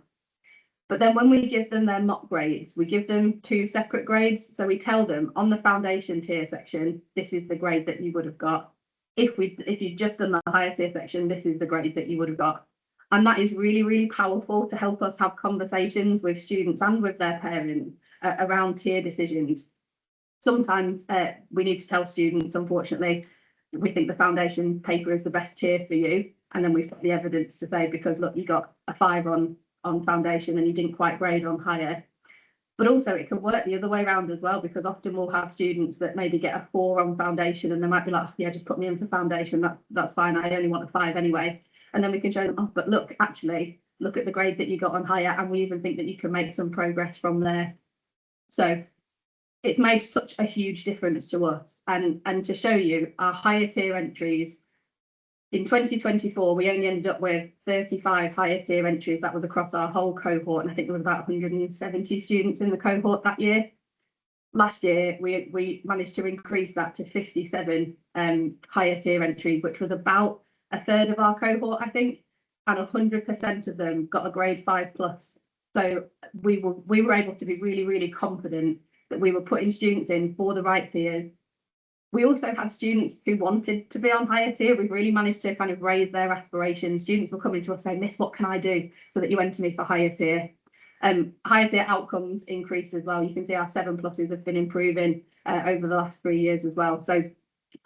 But then when we give them their mock grades, we give them 2 separate grades. So we tell them on the foundation tier section, this is the grade that you would have got. If you'd just done the higher tier section, this is the grade that you would have got. And that is really, really powerful to help us have conversations with students and with their parents around tier decisions. Sometimes we need to tell students, unfortunately, we think the foundation paper is the best tier for you. And then we've got the evidence to say, because look, you got a 5 on foundation and you didn't quite grade on higher. But also it can work the other way around as well, because often we'll have students that maybe get a 4 on foundation and they might be like, oh, yeah, just put me in for foundation, that's fine, I only want a 5 anyway. And then we can show them, oh, but look, actually, look at the grade that you got on higher, and we even think that you can make some progress from there. So it's made such a huge difference to us. And to show you our higher tier entries, in 2024, we only ended up with 35 higher tier entries. That was across our whole cohort. And I think there was about 170 students in the cohort that year. Last year, we managed to increase that to 57 higher tier entries, which was about a third of our cohort, I think. And 100% of them got a grade 5+. So we were able to be really, really confident that we were putting students in for the right tiers. We also had students who wanted to be on higher tier. We've really managed to kind of raise their aspirations. Students were coming to us saying, Miss, what can I do so that you enter me for higher tier? Higher tier outcomes increase as well. You can see our 7+s have been improving over the last 3 years as well. So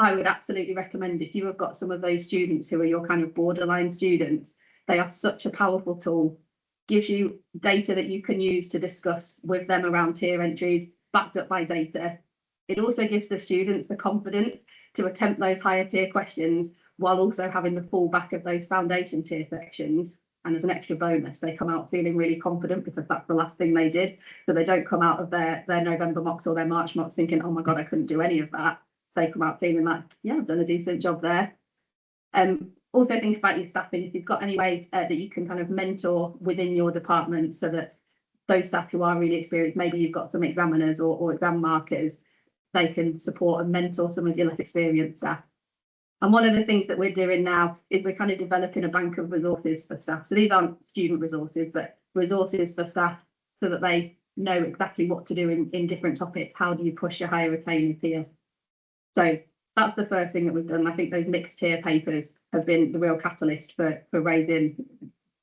I would absolutely recommend, if you have got some of those students who are your kind of borderline students, they are such a powerful tool. Gives you data that you can use to discuss with them around tier entries, backed up by data. It also gives the students the confidence to attempt those higher tier questions while also having the fallback of those foundation tier sections. And as an extra bonus, they come out feeling really confident, because that's the last thing they did. So they don't come out of their November mocks or their March mocks thinking, oh my God, I couldn't do any of that. They come out feeling like, yeah, I've done a decent job there. Also think about your staffing. If you've got any way that you can kind of mentor within your department, so that those staff who are really experienced, maybe you've got some examiners or exam markers, they can support and mentor some of your less experienced staff. And one of the things that we're doing now is we're kind of developing a bank of resources for staff. So these aren't student resources, but resources for staff, so that they know exactly what to do in different topics. How do you push your higher attainers here? So that's the first thing that we've done. I think those mixed tier papers have been the real catalyst for raising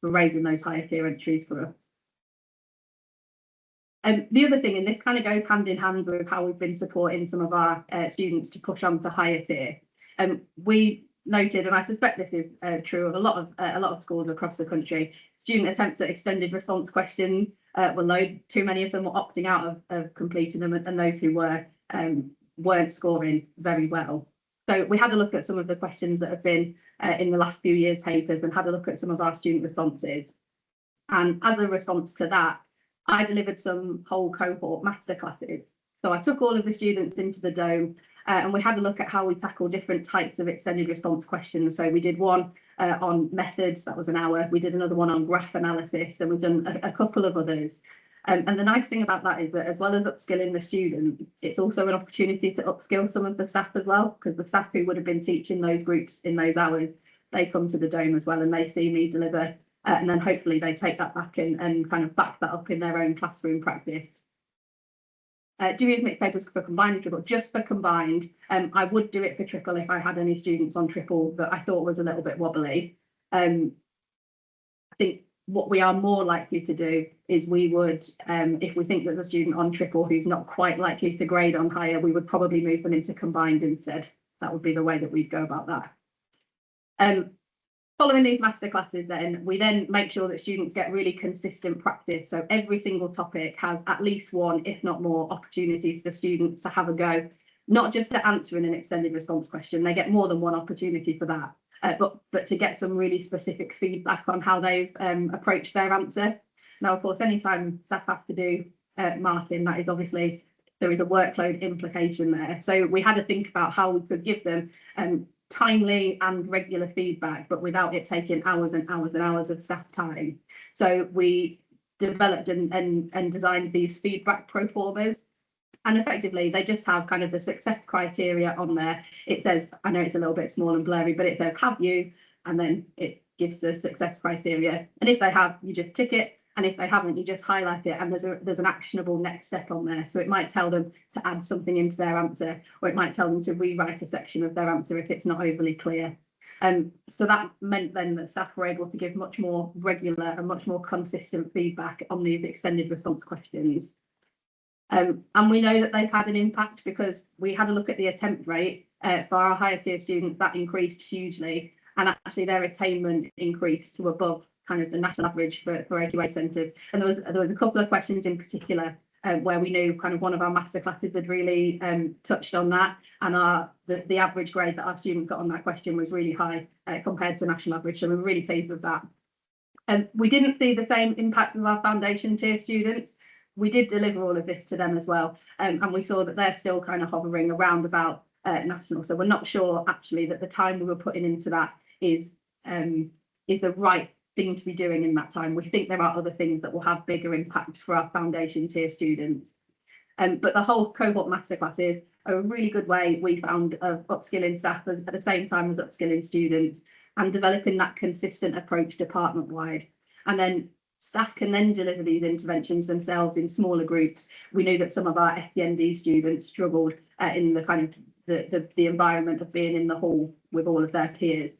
those higher tier entries for us. The other thing, and this kind of goes hand in hand with how we've been supporting some of our students to push on to higher tier. We noted, and I suspect this is true of a lot of schools across the country, student attempts at extended response questions were low. Too many of them were opting out of completing them, and those who were weren't scoring very well. So we had a look at some of the questions that have been in the last few years' papers, and had a look at some of our student responses. And as a response to that, I delivered some whole cohort masterclasses. So I took all of the students into the dome, and we had a look at how we tackle different types of extended response questions. So we did one on methods, that was an hour. We did another one on graph analysis, and we've done a couple of others. And the nice thing about that is that, as well as upskilling the students, it's also an opportunity to upskill some of the staff as well, because the staff who would have been teaching those groups in those hours, they come to the dome as well, and they see me deliver and then hopefully they take that back and kind of back that up in their own classroom practice. Do use mixed papers for combined and triple. Just for combined, I would do it for triple if I had any students on triple that I thought was a little bit wobbly. I think what we are more likely to do is we would, if we think there's a student on triple who's not quite likely to grade on higher, we would probably move them into combined instead. That would be the way that we'd go about that. Following these masterclasses, then we then make sure that students get really consistent practice. So every single topic has at least one, if not more, opportunities for students to have a go, not just to answering an extended response question. They get more than one opportunity for that, but to get some really specific feedback on how they've approached their answer. Now, of course, anytime staff have to do marking, that is obviously, there is a workload implication there. So we had to think about how we could give them timely and regular feedback, but without it taking hours and hours and hours of staff time. So we developed and designed these feedback proformas, and effectively they just have kind of the success criteria on there. It says, I know it's a little bit small and blurry, but it says have you, and then it gives the success criteria, and if they have, you just tick it, and if they haven't, you just highlight it, and there's an actionable next step on there. So it might tell them to add something into their answer, or it might tell them to rewrite a section of their answer if it's not overly clear. So that meant then that staff were able to give much more regular and much more consistent feedback on these extended response questions. And we know that they've had an impact because we had a look at the attempt rate for our higher tier students. That increased hugely, and actually their attainment increased to above kind of the national average for AQA centres. And there was a couple of questions in particular where we knew kind of one of our masterclasses had really touched on that, and the average grade that our students got on that question was really high compared to the national average. So we're really pleased with that. We didn't see the same impact with our foundation tier students. We did deliver all of this to them as well, and we saw that they're still kind of hovering around about national. So we're not sure actually that the time we were putting into that is the right thing to be doing in that time. We think there are other things that will have bigger impact for our foundation tier students. But the whole cohort masterclasses are a really good way, we found, of upskilling staff at the same time as upskilling students and developing that consistent approach department-wide. And then staff can then deliver these interventions themselves in smaller groups. We knew that some of our SEND students struggled in the kind of the environment of being in the hall with all of their peers.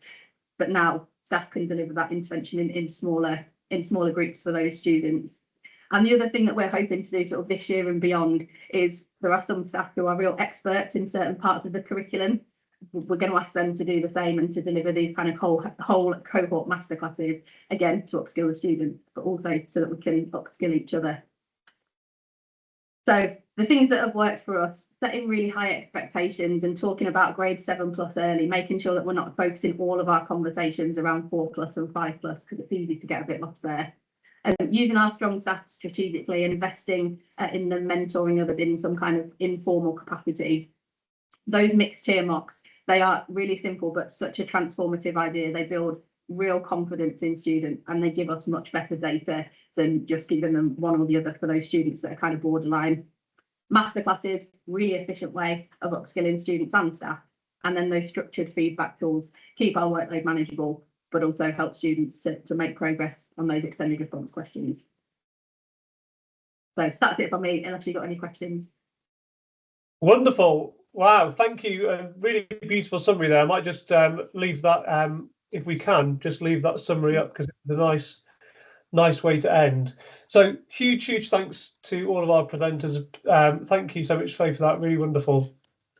But now staff can deliver that intervention in smaller groups for those students. And the other thing that we're hoping to do sort of this year and beyond is there are some staff who are real experts in certain parts of the curriculum. We're going to ask them to do the same and to deliver these kind of whole cohort masterclasses, again, to upskill the students, but also so that we can upskill each other. So the things that have worked for us, setting really high expectations and talking about grade 7+ early, making sure that we're not focusing all of our conversations around 4+ and 5+, because it's easy to get a bit lost there. Using our strong staff strategically and investing in them mentoring others in some kind of informal capacity. Those mixed tier mocks, they are really simple, but such a transformative idea. They build real confidence in students, and they give us much better data than just giving them one or the other for those students that are kind of borderline. Masterclasses, really efficient way of upskilling students and staff. And then those structured feedback tools keep our workload manageable, but also help students to make progress on those extended response questions. So that's it from me, unless you've got any questions. Wonderful. Wow, thank you. Really beautiful summary there. I might just leave that, if we can, just leave that summary up because it's a nice way to end. So huge thanks to all of our presenters. Thank you so much, Faye, for that. Really wonderful.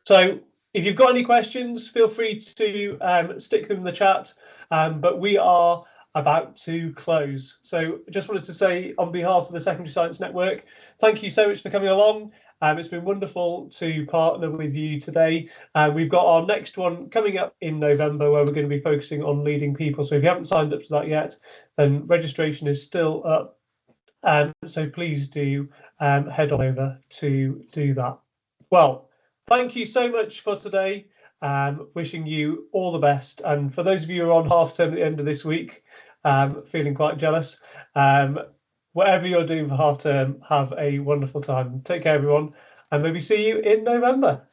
So if you've got any questions, feel free to stick them in the chat, but we are about to close. So I just wanted to say on behalf of the Secondary Science Network, thank you so much for coming along. It's been wonderful to partner with you today. We've got our next one coming up in November where we're going to be focusing on leading people. So if you haven't signed up to that yet, then registration is still up. So please do head on over to do that. Well, thank you so much for today. Wishing you all the best. And for those of you who are on half term at the end of this week, feeling quite jealous. Whatever you're doing for half term, have a wonderful time. Take care, everyone, and maybe see you in November.